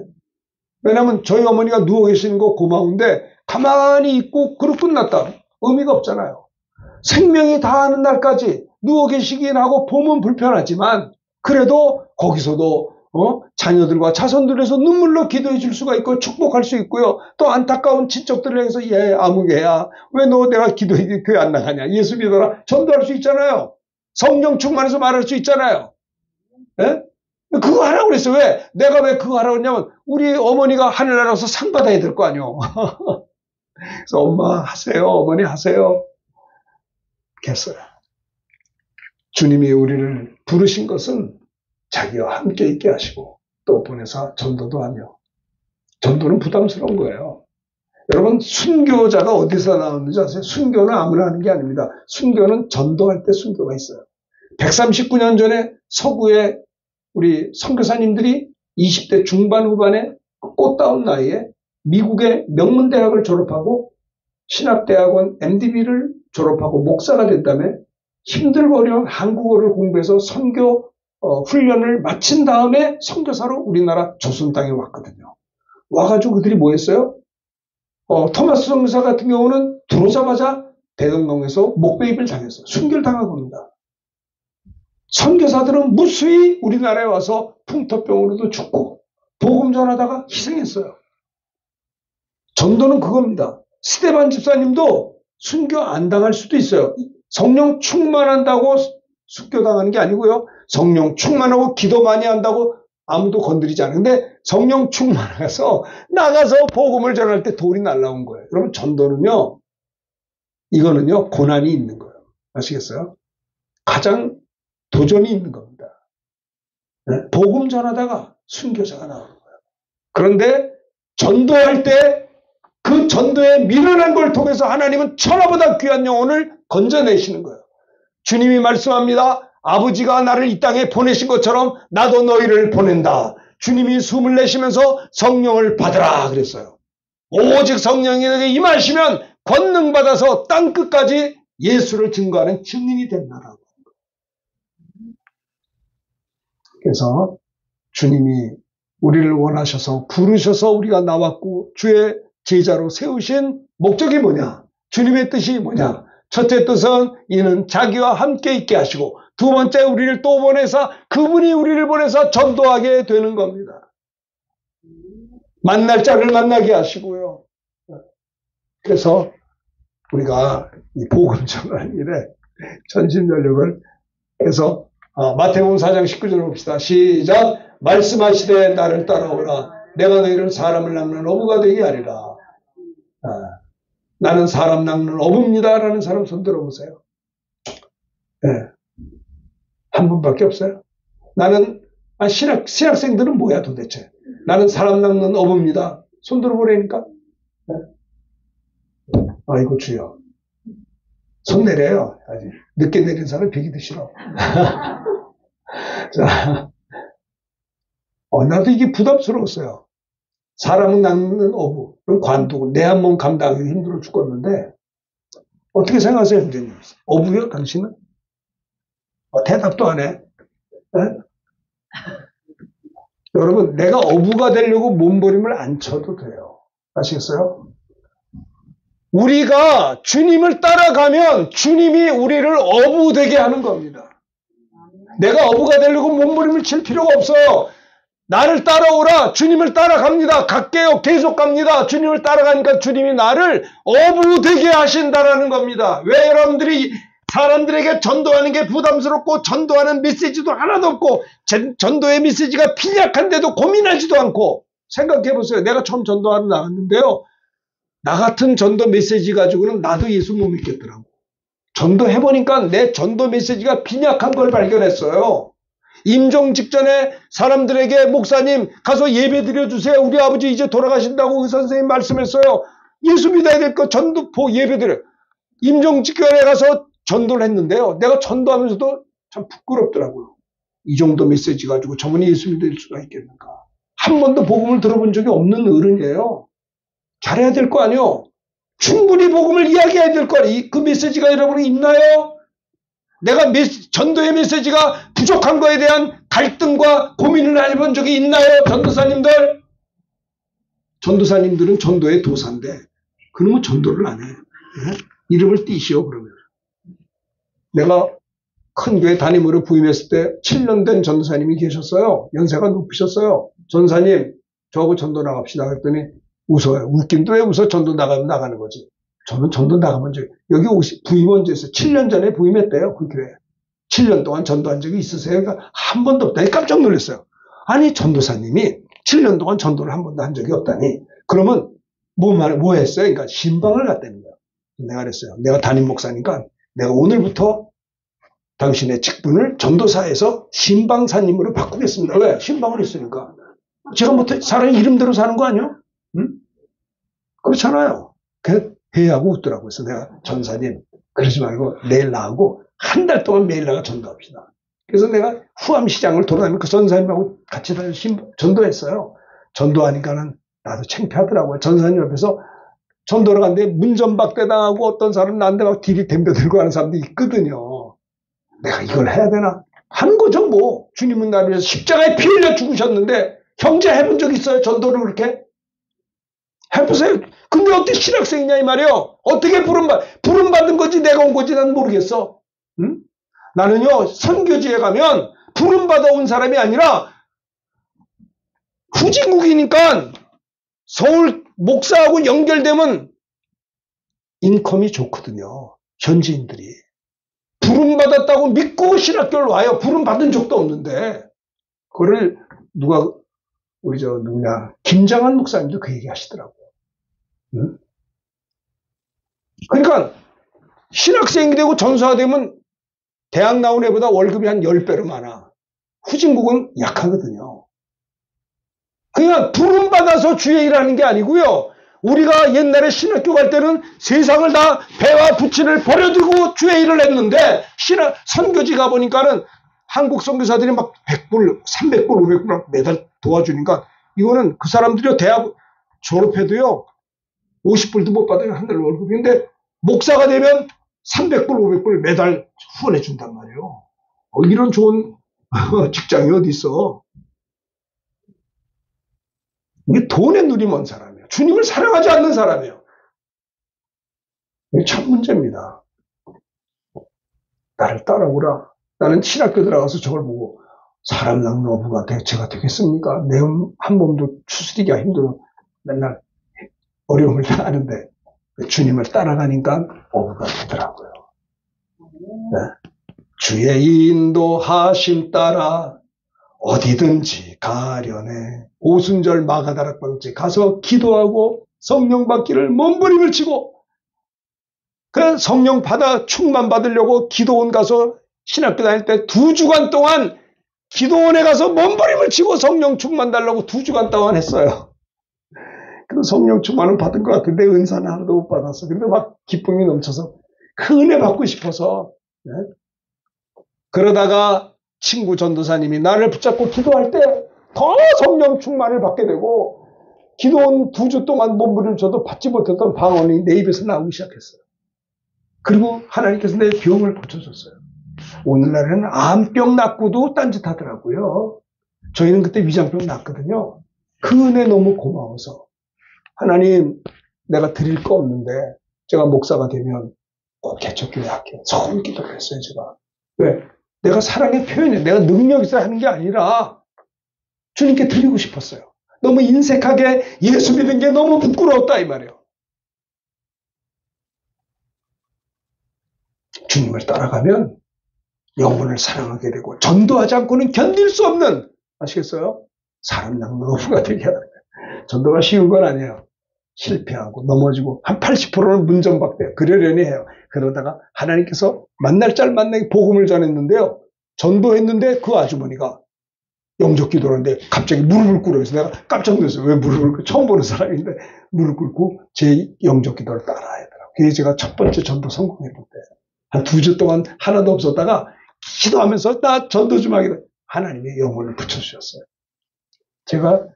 왜냐하면 저희 어머니가 누워 계시는 거 고마운데 가만히 있고 그러고 끝났다. 의미가 없잖아요. 생명이 다하는 날까지 누워 계시긴 하고 보면 불편하지만 그래도 거기서도 자녀들과 자손들에서 눈물로 기도해 줄 수가 있고 축복할 수 있고요. 또 안타까운 친척들을 향해서 얘 아무개야 왜 너 내가 기도해 교회 안 나가냐 예수 믿어라 전도할 수 있잖아요. 성령 충만해서 말할 수 있잖아요. 예? 그거 하라고 그랬어요. 왜? 내가 왜 그거 하라고 했냐면 우리 어머니가 하늘나라에서 상 받아야 될 거 아니요. 그래서 엄마 하세요. 어머니 하세요. 했어요. 주님이 우리를 부르신 것은 자기와 함께 있게 하시고 또 보내서 전도도 하며 전도는 부담스러운 거예요. 여러분 순교자가 어디서 나오는지 아세요? 순교는 아무나 하는 게 아닙니다. 순교는 전도할 때 순교가 있어요. 139년 전에 서구에 우리 선교사님들이 20대 중반 후반에 꽃다운 나이에 미국의 명문대학을 졸업하고 신학대학원 MDB를 졸업하고 목사가 된 다음에 힘들고 어려운 한국어를 공부해서 선교 훈련을 마친 다음에 선교사로 우리나라 조선 땅에 왔거든요. 와가지고 그들이 뭐 했어요? 토마스 선교사 같은 경우는 들어오자마자 대동강에서 목배입을 당했어요. 순교를 당한 겁니다. 선교사들은 무수히 우리나라에 와서 풍토병으로도 죽고 복음 전하다가 희생했어요. 전도는 그겁니다. 스데반 집사님도 순교 안 당할 수도 있어요. 성령 충만한다고 순교당하는 게 아니고요. 성령 충만하고 기도 많이 한다고 아무도 건드리지 않아요. 근데 성령 충만해서 나가서 복음을 전할 때 돌이 날라온 거예요. 여러분 전도는요. 이거는요. 고난이 있는 거예요. 아시겠어요? 가장 도전이 있는 겁니다. 네? 복음 전하다가 순교자가 나오는 거예요. 그런데 전도할 때 그 전도에 미련한 걸 통해서 하나님은 천하보다 귀한 영혼을 건져내시는 거예요. 주님이 말씀합니다. 아버지가 나를 이 땅에 보내신 것처럼 나도 너희를 보낸다. 주님이 숨을 내쉬면서 성령을 받으라 그랬어요. 오직 성령에게 임하시면 권능받아서 땅끝까지 예수를 증거하는 증인이 된다라고. 그래서 주님이 우리를 원하셔서 부르셔서 우리가 나왔고 주의 제자로 세우신 목적이 뭐냐? 주님의 뜻이 뭐냐? 첫째 뜻은 이는 자기와 함께 있게 하시고, 두 번째 우리를 또 보내사 그분이 우리를 보내서 전도하게 되는 겁니다. 만날 자를 만나게 하시고요. 그래서 우리가 이 복음 전하는 일에 전심전력을 해서 마태복음 4장 19절 봅시다. 시작. 말씀하시되 나를 따라오라. 내가 너희를 사람을 낚는 어부가 되게 하리라. 나는 사람 낚는 어부입니다 라는 사람 손 들어보세요. 네. 한 분밖에 없어요. 나는 신학생들은 뭐야 도대체. 나는 사람 낚는 어부입니다. 손 들어보라니까. 네. 아이고 주여. 손 내려요. 아직 늦게 내린 사람 비기도 싫어. 자, 나도 이게 부담스러웠어요. 사람은 낚는 어부, 관두고 내 한 몸 감당하기 힘들어 죽겠는데 어떻게 생각하세요, 형제님? 어부요, 당신은? 대답도 안 해. 네? 여러분, 내가 어부가 되려고 몸부림을 안 쳐도 돼요. 아시겠어요? 우리가 주님을 따라가면 주님이 우리를 어부 되게 하는 겁니다. 내가 어부가 되려고 몸부림을 칠 필요가 없어요. 나를 따라오라. 주님을 따라갑니다. 갈게요. 계속 갑니다. 주님을 따라가니까 주님이 나를 어부 되게 하신다라는 겁니다. 왜 여러분들이 사람들에게 전도하는 게 부담스럽고 전도하는 메시지도 하나도 없고 전도의 메시지가 빈약한데도 고민하지도 않고 생각해 보세요. 내가 처음 전도하러 나갔는데요. 나 같은 전도 메시지 가지고는 나도 예수 못 믿겠더라고. 전도해보니까 내 전도 메시지가 빈약한 걸 발견했어요. 임종 직전에 사람들에게 목사님 가서 예배 드려주세요. 우리 아버지 이제 돌아가신다고 의사선생님 말씀했어요. 예수 믿어야 될 거 전도 예배 드려. 임종 직전에 가서 전도를 했는데요. 내가 전도하면서도 참 부끄럽더라고요. 이 정도 메시지 가지고 저분이 예수 믿을 수가 있겠는가. 한 번도 복음을 들어본 적이 없는 어른이에요. 잘해야 될 거 아니요. 충분히 복음을 이야기해야 될 거 아니에요. 그 메시지가 여러분이 있나요? 내가 전도의 메시지가 부족한 거에 대한 갈등과 고민을 해본 적이 있나요? 전도사님들? 전도사님들은 전도의 도사인데 그러면 전도를 안 해. 네? 이름을 띄시오 그러면. 내가 큰 교회 담임으로 부임했을 때 7년 된 전도사님이 계셨어요. 연세가 높으셨어요. 전사님 저하고 전도 나갑시다 그랬더니 웃어요. 웃긴데 왜 웃어? 전도 나가면 나가는 거지. 저는 전도 나가본 적이 여기 부임 언제 했어요? 7년 전에 부임했대요. 그 교회. 7년 동안 전도한 적이 있으세요? 그러니까 한 번도 없다니 깜짝 놀랐어요. 아니 전도사님이 7년 동안 전도를 한 번도 한 적이 없다니. 그러면 뭐 했어요? 그러니까 신방을 갔다는 거예요. 내가 그랬어요. 내가 담임 목사니까 내가 오늘부터 당신의 직분을 전도사에서 신방사님으로 바꾸겠습니다. 왜? 신방을 했으니까. 제가 뭐 사람 이름대로 사는 거 아니에요? 응? 그렇잖아요. 그 회의하고 웃더라고요. 그래서 내가 전사님 그러지 말고 내일 나하고 한 달 동안 매일 나가 전도합시다. 그래서 내가 후암시장을 돌아다니면 그 전사님하고 같이 전도했어요. 전도하니까는 나도 창피하더라고요. 전사님 옆에서 전도를 갔는데 문전박대 당하고 어떤 사람은 나한테 막 뒤를 덤벼들고 하는 사람도 있거든요. 내가 이걸 해야 되나? 하는 거죠 뭐. 주님은 나를 위해서 십자가에 피 흘려 죽으셨는데 형제 해본 적 있어요? 전도를 그렇게? 해보세요. 근데 어떻게 신학생이냐 이 말이에요. 어떻게 부름받은 거지 내가 온 거지 난 모르겠어. 응? 나는요 선교지에 가면 부름받아 온 사람이 아니라 후진국이니까 서울 목사하고 연결되면 인컴이 좋거든요. 현지인들이. 부름받았다고 믿고 신학교를 와요. 부름받은 적도 없는데. 그거를 우리 김장한 목사님도 그 얘기 하시더라고요. 응? 그러니까 신학생이 되고 전사가 되면 대학 나온 애보다 월급이 한 10배로 많아. 후진국은 약하거든요. 그러니까 부름받아서 주의 일하는 게 아니고요. 우리가 옛날에 신학교 갈 때는 세상을 다 배와 부치를 버려두고 주의 일을 했는데 선교지 가보니까는 한국 선교사들이 막 100불, 300불, 500불 매달 도와주니까 이거는 그 사람들이 대학 졸업해도요. 50불도 못 받아요. 한 달 월급인데 목사가 되면 300불, 500불 매달 후원해 준단 말이에요. 이런 좋은 직장이 어디 있어? 이게 돈에 눈이 먼 사람이에요. 주님을 사랑하지 않는 사람이에요. 이게 참 문제입니다. 나를 따라오라. 나는 신학교 들어가서 저걸 보고 사람 낳는 어부가 제가 되겠습니까? 내 한 몸도 추스리기가 힘들어. 맨날 어려움을 당하는데 주님을 따라가니까 어부가 되더라고요. 네. 주의 인도하심 따라 어디든지 가려네. 오순절 마가다락방지 가서 기도하고 성령 받기를 몸부림을 치고 그 성령 받아 충만 받으려고 기도원 가서 신학교 다닐 때 2주간 동안 기도원에 가서 몸부림을 치고 성령 충만 달라고 2주간 동안 했어요. 그 성령 충만은 받은 것 같은데 은사는 하나도 못 받았어. 근데 막 기쁨이 넘쳐서 그 은혜 받고 싶어서 네? 그러다가 친구 전도사님이 나를 붙잡고 기도할 때 더 성령 충만을 받게 되고 기도원 2주 동안 몸부림을 쳐도 받지 못했던 방언이 내 입에서 나오기 시작했어요. 그리고 하나님께서 내 병을 고쳐줬어요. 오늘날에는 암병 낫고도 딴짓하더라고요. 저희는 그때 위장병 낫거든요. 그 은혜 너무 고마워서 하나님 내가 드릴 거 없는데 제가 목사가 되면 꼭 개척교회 할게요. 소원 기도를 했어요. 제가. 왜? 내가 사랑의 표현이에요. 내가 능력 있어야 하는 게 아니라 주님께 드리고 싶었어요. 너무 인색하게 예수 믿은 게 너무 부끄러웠다 이 말이에요. 주님을 따라가면 영혼을 사랑하게 되고 전도하지 않고는 견딜 수 없는 아시겠어요? 사람 낚는 어부가 되게 하는 거예요. 전도가 쉬운 건 아니에요. 실패하고 넘어지고 한 80%는 문전박대 그러려니 해요. 그러다가 하나님께서 만날 짤 만나게 복음을 전했는데요. 전도했는데 그 아주머니가 영적 기도를 하는데 갑자기 무릎을 꿇어서 내가 깜짝 놀랐어요. 왜 무릎을 꿇고 처음 보는 사람인데 무릎 꿇고 제 영적 기도를 따라 하더라고요. 그게 제가 첫 번째 전도 성공했는데 한 2주 동안 하나도 없었다가 기도하면서 나 전도 좀 하게 돼. 하나님의 영혼을 붙여주셨어요. 제가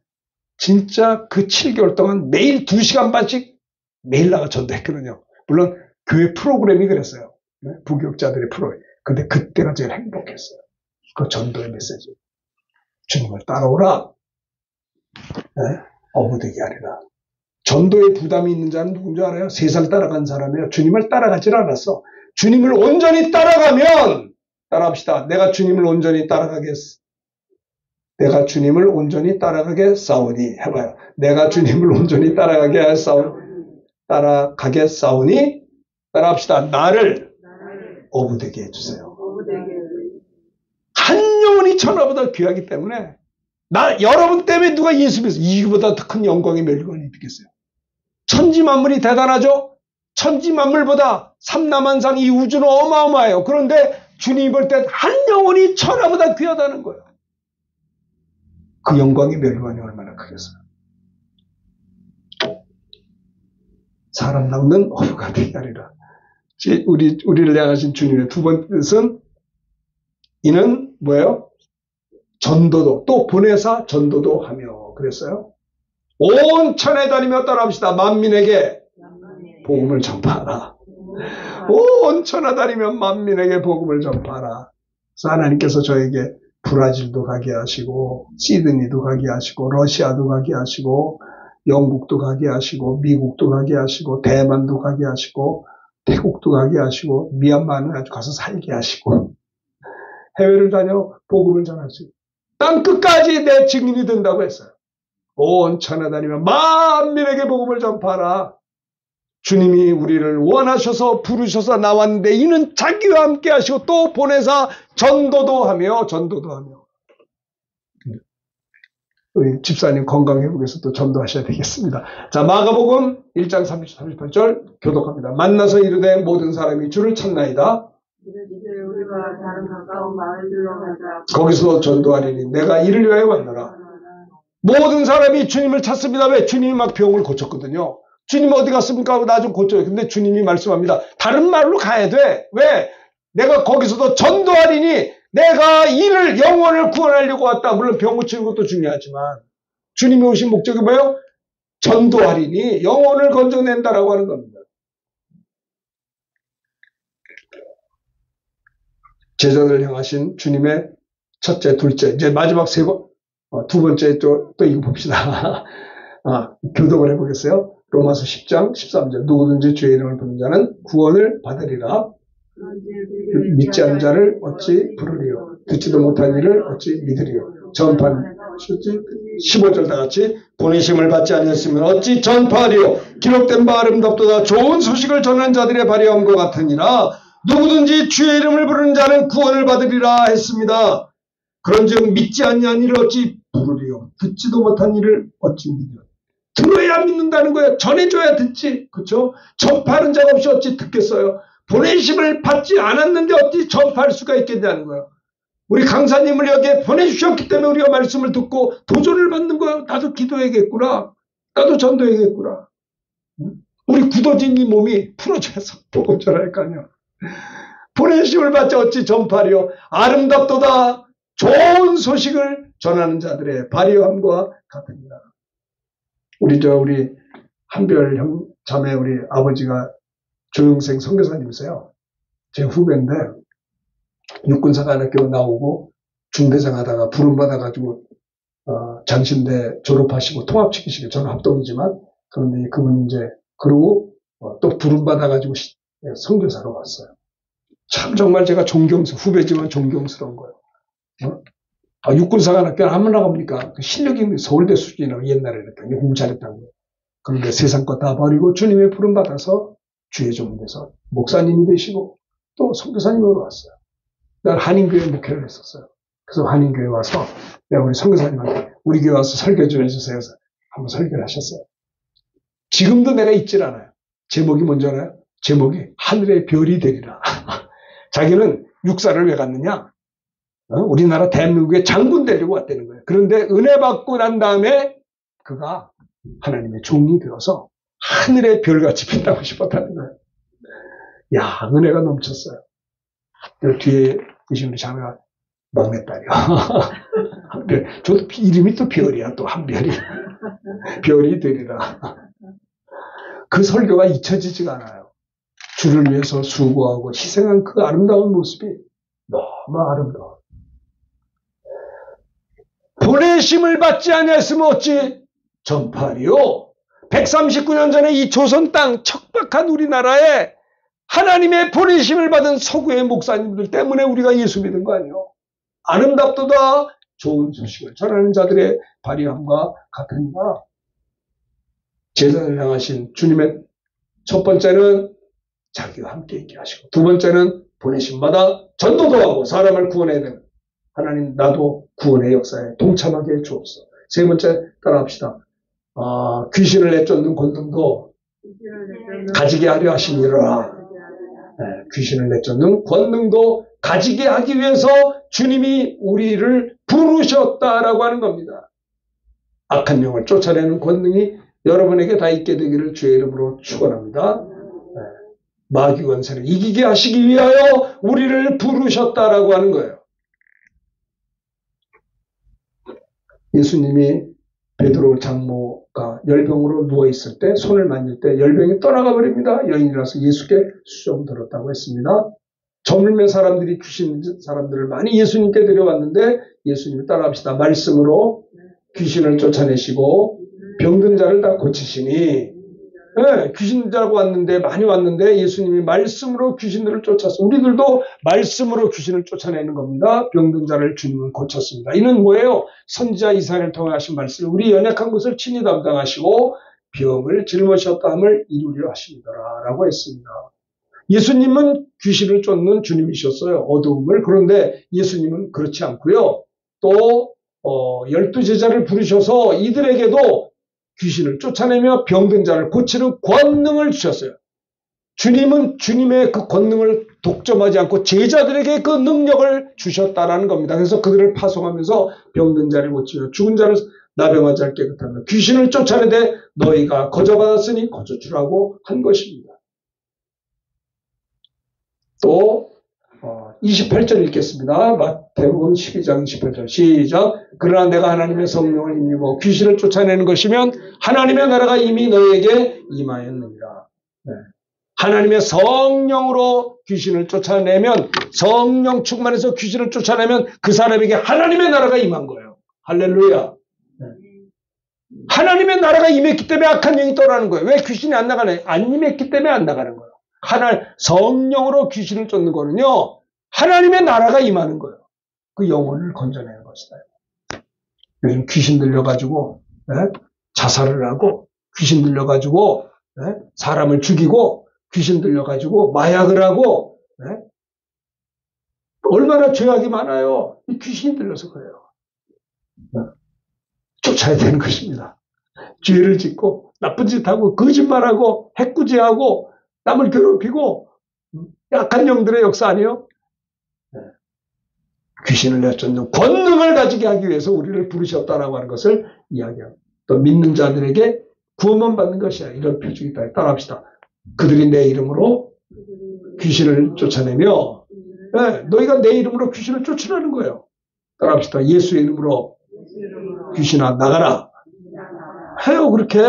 진짜 그 7개월 동안 매일 2시간 반씩 매일 나가 전도했거든요. 물론 교회 프로그램이 그랬어요. 부교육자들의 프로그램. 근데 그때가 제일 행복했어요. 그 전도의 메시지. 주님을 따라오라. 네? 어부되게 하리라. 전도에 부담이 있는 자는 누군지 알아요? 세상 따라간 사람이에요. 주님을 따라가질 않았어. 주님을 온전히 따라가면 따라합시다. 내가 주님을 온전히 따라가겠어. 내가 주님을 온전히 따라가겠사오니 해봐요. 내가 주님을 온전히 따라가겠사오니 따라합시다. 나를 어부되게 해주세요. 한 영혼이 천하보다 귀하기 때문에 여러분 때문에 누가 예수 믿어서 이거보다 더 큰 영광의 멸관이 있겠어요. 천지만물이 대단하죠? 천지만물보다 삼라만상 이 우주는 어마어마해요. 그런데 주님이 볼 때 한 영혼이 천하보다 귀하다는 거예요. 그 영광의 멸관이 얼마나 크겠어요. 사람 낚는 어부가 되게 하리라. 우리를 향하신 주님의 두 번째 뜻은 이는 뭐예요? 전도도 또 보내사 전도도 하며 그랬어요. 온 천에 다니며 따라합시다. 만민에게 복음을 전파하라. 온 천에 다니며 만민에게 복음을 전파하라. 그래서 하나님께서 저에게 브라질도 가게 하시고 시드니도 가게 하시고 러시아도 가게 하시고 영국도 가게 하시고 미국도 가게 하시고 대만도 가게 하시고 태국도 가게 하시고 미얀마는 아주 가서 살게 하시고 해외를 다녀 복음을 전할 수 있고 땅 끝까지 내 증인이 된다고 했어요. 온 천하 다니며 만민에게 복음을 전파하라. 주님이 우리를 원하셔서 부르셔서 나왔는데 이는 자기와 함께 하시고 또 보내사 전도도 하며 우리 집사님 건강회복에 서 또 전도하셔야 되겠습니다. 자, 마가복음 1장 38절 교독합니다. 만나서 이르되 모든 사람이 주를 찾나이다. 거기서 전도하리니 내가 이를 위하여 왔노라. 모든 사람이 주님을 찾습니다. 왜? 주님이 막 병을 고쳤거든요. 주님 어디 갔습니까? 나 좀 고쳐요. 근데 주님이 말씀합니다. 다른 말로 가야 돼. 왜? 내가 거기서도 전도하리니 내가 이를 영혼을 구원하려고 왔다. 물론 병 고치는 것도 중요하지만 주님이 오신 목적이 뭐예요? 전도하리니 영혼을 건져낸다라고 하는 겁니다. 제자들을 향하신 주님의 첫째, 둘째, 이제 마지막 두 번째 또 이거 봅시다. 교독을 해보겠어요. 로마서 10장 13절. 누구든지 주의 이름을 부르는 자는 구원을 받으리라. 믿지 않는 자를 어찌 부르리요. 듣지도 못한 이를 어찌 믿으리요. 전파는 15절 다같이 보내심을 받지 아니했으면 어찌 전파하리요. 기록된 바 아름답도다. 좋은 소식을 전하는 자들의 발휘함과 같으니라. 누구든지 주의 이름을 부르는 자는 구원을 받으리라 했습니다. 그런즉 믿지 아니한 이를 어찌 부르리요. 듣지도 못한 이를 어찌 믿으리요. 들어야 믿는다는 거예요. 전해줘야 듣지. 그렇죠? 전파하는 자가 없이 어찌 듣겠어요. 보내심을 받지 않았는데 어찌 전파할 수가 있겠냐는 거예요. 우리 강사님을 여기에 보내주셨기 때문에 우리가 말씀을 듣고 도전을 받는 거예요. 나도 기도해야겠구나. 나도 전도해야겠구나. 우리 굳어진 이 몸이 풀어져서 복음 전할 거 아니야. 보내심을 받지 어찌 전파하리요. 아름답도다. 좋은 소식을 전하는 자들의 발휘함과 같으니라. 우리 한별 형 자매 우리 아버지가 조영생 선교사님이세요. 제 후배인데 육군사관학교 나오고 중대장 하다가 부름받아가지고 장신대 졸업하시고 통합시키시고 저는 합동이지만 그런데 그분이 이제 그러고 또 부름받아가지고 선교사로 왔어요. 참 정말 제가 후배지만 존경스러운 거예요. 육군사관학교를 한번 나갑니까? 실력이 서울대 수준이라고 옛날에 이렇게 공부 잘했다는 거예요. 그런데 세상 거 다 버리고 주님의 부름 받아서 주의 종이 돼서 목사님이 되시고 또 선교사님으로 왔어요. 난 한인교회 목회를 했었어요. 그래서 한인교회 와서 내가 우리 선교사님한테 우리 교회 와서 설교 좀 해주세요. 해서 한번 설교를 하셨어요. 지금도 내가 잊질 않아요. 제목이 뭔지 알아요? 제목이 하늘의 별이 되리라. 자기는 육사를 왜 갔느냐? 우리나라 대한민국의 장군 되려고 왔다는 거예요. 그런데 은혜 받고 난 다음에 그가 하나님의 종이 되어서 하늘의 별같이 빛나고 싶었다는 거예요. 야, 은혜가 넘쳤어요. 뒤에 계신 우리 자매가 막내딸이요. 한별. 저도 이름이 또 별이야, 또 한별이. 별이 되리라. 그 설교가 잊혀지지가 않아요. 주를 위해서 수고하고 희생한 그 아름다운 모습이 너무 아름다워. 보내심을 받지 아니했으면 어찌 전파하리요. 139년 전에 이 조선 땅 척박한 우리나라에 하나님의 보내심을 받은 서구의 목사님들 때문에 우리가 예수 믿은 거 아니에요. 아름답도다. 좋은 소식을 전하는 자들의 발휘함과 같으니라. 제자를 향하신 주님의 첫 번째는 자기와 함께 있게 하시고, 두 번째는 보내심마다 전도도 하고 사람을 구원해야 되는 하나님, 나도 구원의 역사에 동참하게 해주옵소서. 세 번째 따라합시다. 귀신을 내쫓는 권능도 가지게 하려 하시니라. 귀신을 내쫓는 권능도 가지게 하기 위해서 주님이 우리를 부르셨다라고 하는 겁니다. 악한 영을 쫓아내는 권능이 여러분에게 다 있게 되기를 주의 이름으로 축원합니다. 마귀 권세를 이기게 하시기 위하여 우리를 부르셨다라고 하는 거예요. 예수님이 베드로 장모가 열병으로 누워있을 때 손을 만질 때 열병이 떠나가 버립니다. 여인이라서 예수께 수종 들었다고 했습니다. 저물매 사람들이 귀신 사람들을 많이 예수님께 데려왔는데 예수님을 따라합시다. 말씀으로 귀신을 쫓아내시고 병든 자를 다 고치시니, 귀신 자고 많이 왔는데 예수님이 말씀으로 귀신들을 쫓았어. 우리들도 말씀으로 귀신을 쫓아내는 겁니다. 병든 자를 주님은 고쳤습니다. 이는 뭐예요? 선지자 이사야를 통해 하신 말씀을 우리 연약한 것을 친히 담당하시고 병을 짊으셨다함을 이루려 하시더라라고 했습니다. 예수님은 귀신을 쫓는 주님이셨어요. 어두움을. 그런데 예수님은 그렇지 않고요. 또 12제자를 부르셔서 이들에게도 귀신을 쫓아내며 병든 자를 고치는 권능을 주셨어요. 주님은 주님의 그 권능을 독점하지 않고 제자들에게 그 능력을 주셨다라는 겁니다. 그래서 그들을 파송하면서 병든 자를 고치며 죽은 자를 나병한 자를 깨끗하며 귀신을 쫓아내되 너희가 거저받았으니 거저주라고 한 것입니다. 또 28절 읽겠습니다. 마태복음 12장 28절 시작. 그러나 내가 하나님의 성령을 힘입어 귀신을 쫓아내는 것이면 하나님의 나라가 이미 너에게 임하였느니라. 네. 하나님의 성령으로 귀신을 쫓아내면, 성령 충만해서 귀신을 쫓아내면 그 사람에게 하나님의 나라가 임한 거예요. 할렐루야. 네. 하나님의 나라가 임했기 때문에 악한 영이 떠나는 거예요. 왜 귀신이 안 나가네? 안 임했기 때문에 안 나가는 거예요. 성령으로 귀신을 쫓는 거는요, 하나님의 나라가 임하는 거예요. 그 영혼을 건져내는 것이다. 요즘 귀신 들려가지고 자살을 하고, 귀신 들려가지고 사람을 죽이고, 귀신 들려가지고 마약을 하고, 얼마나 죄악이 많아요. 귀신이 들려서 그래요. 쫓아야 되는 것입니다. 죄를 짓고 나쁜 짓하고 거짓말하고 해꾸지하고 남을 괴롭히고 약한 영들의 역사 아니에요? 귀신을 내쫓는 권능을 가지게 하기 위해서 우리를 부르셨다라고 하는 것을 이야기합니다. 또 믿는 자들에게 구원만 받는 것이야. 이런 표적이 있다. 따라합시다. 그들이 내 이름으로 귀신을 쫓아내며, 너희가 내 이름으로 귀신을 쫓으라는 거예요. 따라합시다. 예수의 이름으로 귀신아 나가라. 해요. 그렇게.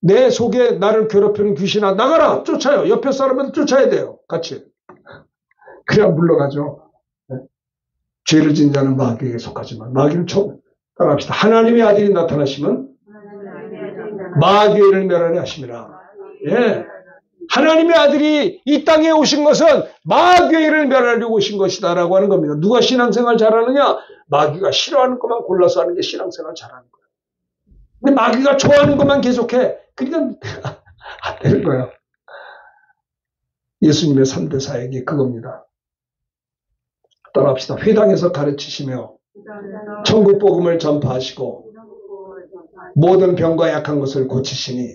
내 속에 나를 괴롭히는 귀신아 나가라. 쫓아요. 옆에 사람한테 쫓아야 돼요. 같이. 그래야 물러가죠. 죄를 지은 자는 마귀에게 속하지만 마귀는 따라합시다. 하나님의 아들이 나타나시면 마귀를 멸하려 하심이라. 예. 하나님의 아들이 이 땅에 오신 것은 마귀를 멸하려고 오신 것이다라고 하는 겁니다. 누가 신앙생활 잘하느냐? 마귀가 싫어하는 것만 골라서 하는 게 신앙생활 잘하는 거예요. 근데 마귀가 좋아하는 것만 계속해. 그러니까 안 되는 거예요. 예수님의 3대 사역이 그겁니다. 따라합시다. 회당에서 가르치시며 천국 복음을 전파하시고 모든 병과 약한 것을 고치시니,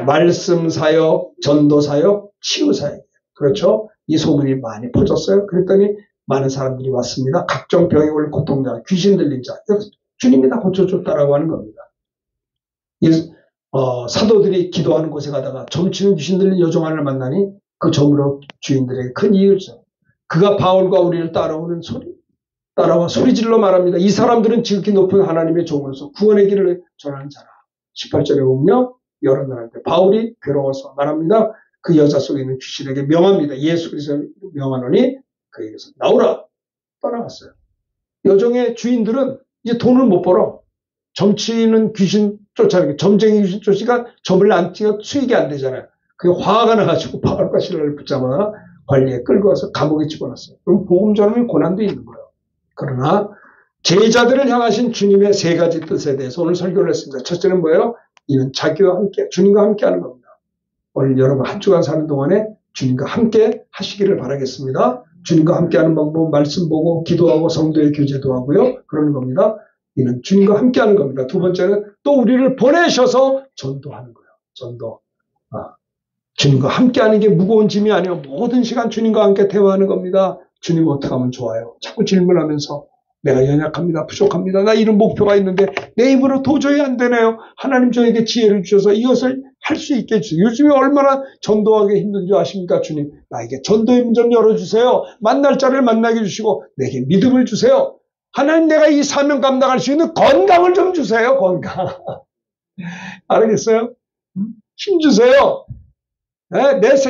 말씀 사역, 전도 사역, 치유 사역. 그렇죠? 이 소문이 많이 퍼졌어요. 그랬더니 많은 사람들이 왔습니다. 각종 병에 걸린 고통자, 귀신 들린 자, 주님이 다 고쳐줬다라고 하는 겁니다. 사도들이 기도하는 곳에 가다가 점치는 귀신 들린 여종 하나를 만나니 그 점으로 주인들에게 큰 이익을 줘. 그가 바울과 우리를 따라와 소리질러 말합니다. 이 사람들은 지극히 높은 하나님의 종으로서 구원의 길을 전하는 자라. 18절에 보면요, 여러 나라인데 바울이 괴로워서 말합니다. 그 여자 속에 있는 귀신에게 명합니다. 예수 그리스도 명하노니 그에게서 나오라. 떠나갔어요. 여종의 주인들은 이제 돈을 못 벌어. 점치는 귀신 쫓아내는 게, 점쟁이 귀신 쫓으니까 점을 안 튀어 수익이 안 되잖아요. 그게 화가 나가지고 바울과 실라를 붙잡아 관리에 끌고 와서 감옥에 집어넣었어요. 그럼 복음 전하는 고난도 있는 거예요. 그러나 제자들을 향하신 주님의 세 가지 뜻에 대해서 오늘 설교를 했습니다. 첫째는 뭐예요? 이는 자기와 함께, 주님과 함께 하는 겁니다. 오늘 여러분 한 주간 사는 동안에 주님과 함께 하시기를 바라겠습니다. 주님과 함께 하는 방법, 말씀 보고 기도하고 성도의 교제도 하고요. 그러는 겁니다. 이는 주님과 함께 하는 겁니다. 두 번째는 또 우리를 보내셔서 전도하는 거예요. 전도. 주님과 함께 하는 게 무거운 짐이 아니에요. 모든 시간 주님과 함께 대화하는 겁니다. 주님 어떻게 하면 좋아요? 자꾸 질문하면서 내가 연약합니다. 부족합니다. 나 이런 목표가 있는데 내 힘으로 도저히 안 되네요. 하나님 저에게 지혜를 주셔서 이것을 할 수 있게 해주세요. 요즘에 얼마나 전도하기 힘든 줄 아십니까? 주님, 나에게 전도의 문 좀 열어주세요. 만날 자를 만나게 해주시고 내게 믿음을 주세요. 하나님, 내가 이 사명 감당할 수 있는 건강을 좀 주세요. 건강. 알겠어요? 힘 주세요.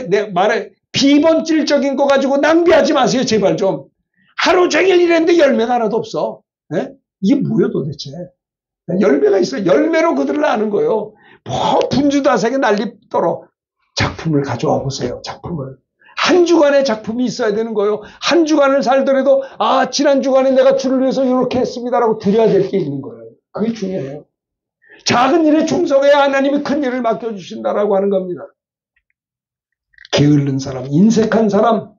내 말에 비본질적인 거 가지고 낭비하지 마세요. 제발 좀. 하루 종일 일했는데 열매가 하나도 없어. 이게 뭐예요 도대체. 열매가 있어요. 열매로 그들을 아는 거예요. 뭐 분주다색에 난리 떨어. 작품을 가져와 보세요. 작품을. 한 주간의 작품이 있어야 되는 거예요. 한 주간을 살더라도 지난 주간에 내가 주를 위해서 이렇게 했습니다라고 드려야 될 게 있는 거예요. 그게 중요해요. 작은 일에 충성해야 하나님이 큰 일을 맡겨주신다라고 하는 겁니다. 게으른 사람, 인색한 사람,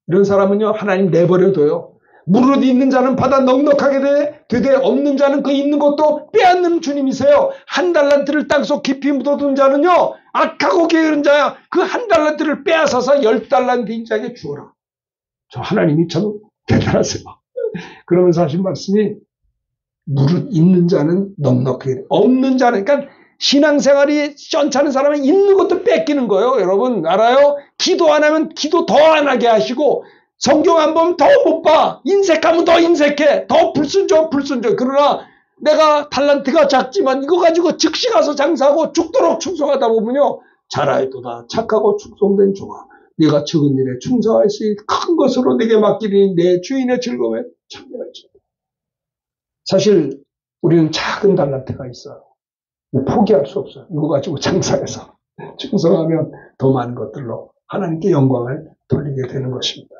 이런 사람은요, 하나님 내버려둬요. 무릇 있는 자는 받아 넉넉하게 되되 없는 자는 그 있는 것도 빼앗는 주님이세요. 한 달란트를 땅속 깊이 묻어둔 자는요, 악하고 게으른 자야. 그 한 달란트를 빼앗아서 10달란트인 자에게 주어라. 저 하나님이 참 대단하세요. 그러면서 하신 말씀이 무릇 있는 자는 넉넉하게, 없는 자는, 그러니까 신앙생활이 시원찮은 사람은 있는 것도 뺏기는 거예요. 여러분 알아요? 기도 안 하면 기도 더 안 하게 하시고 성경 안 보면 더 못 봐. 인색하면 더 인색해. 더 불순종. 그러나 내가 달란트가 작지만 이거 가지고 즉시 가서 장사하고 죽도록 충성하다 보면요. 잘하였도다. 착하고 충성된 종아. 네가 적은 일에 충성하였으니 큰 것으로 내게 맡기리니 내 주인의 즐거움에 참여하지. 사실 우리는 작은 달란트가 있어요. 포기할 수 없어요. 이거 가지고 장사해서 충성하면 더 많은 것들로 하나님께 영광을 돌리게 되는 것입니다.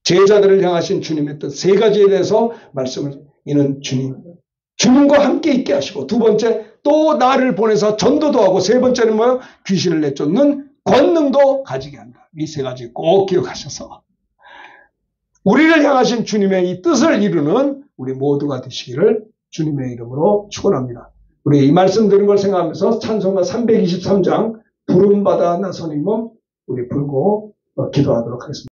제자들을 향하신 주님의 뜻 세 가지에 대해서 말씀을 이는 주님과 함께 있게 하시고 두 번째 또 나를 보내서 전도도 하고 세 번째는 뭐예요? 귀신을 내쫓는 권능도 가지게 한다. 이 세 가지 꼭 기억하셔서 우리를 향하신 주님의 이 뜻을 이루는 우리 모두가 되시기를 주님의 이름으로 축원합니다. 우리 이 말씀 드린 걸 생각하면서 찬송가 323장 부름받아 나서는 몸 우리 불고 기도하도록 하겠습니다.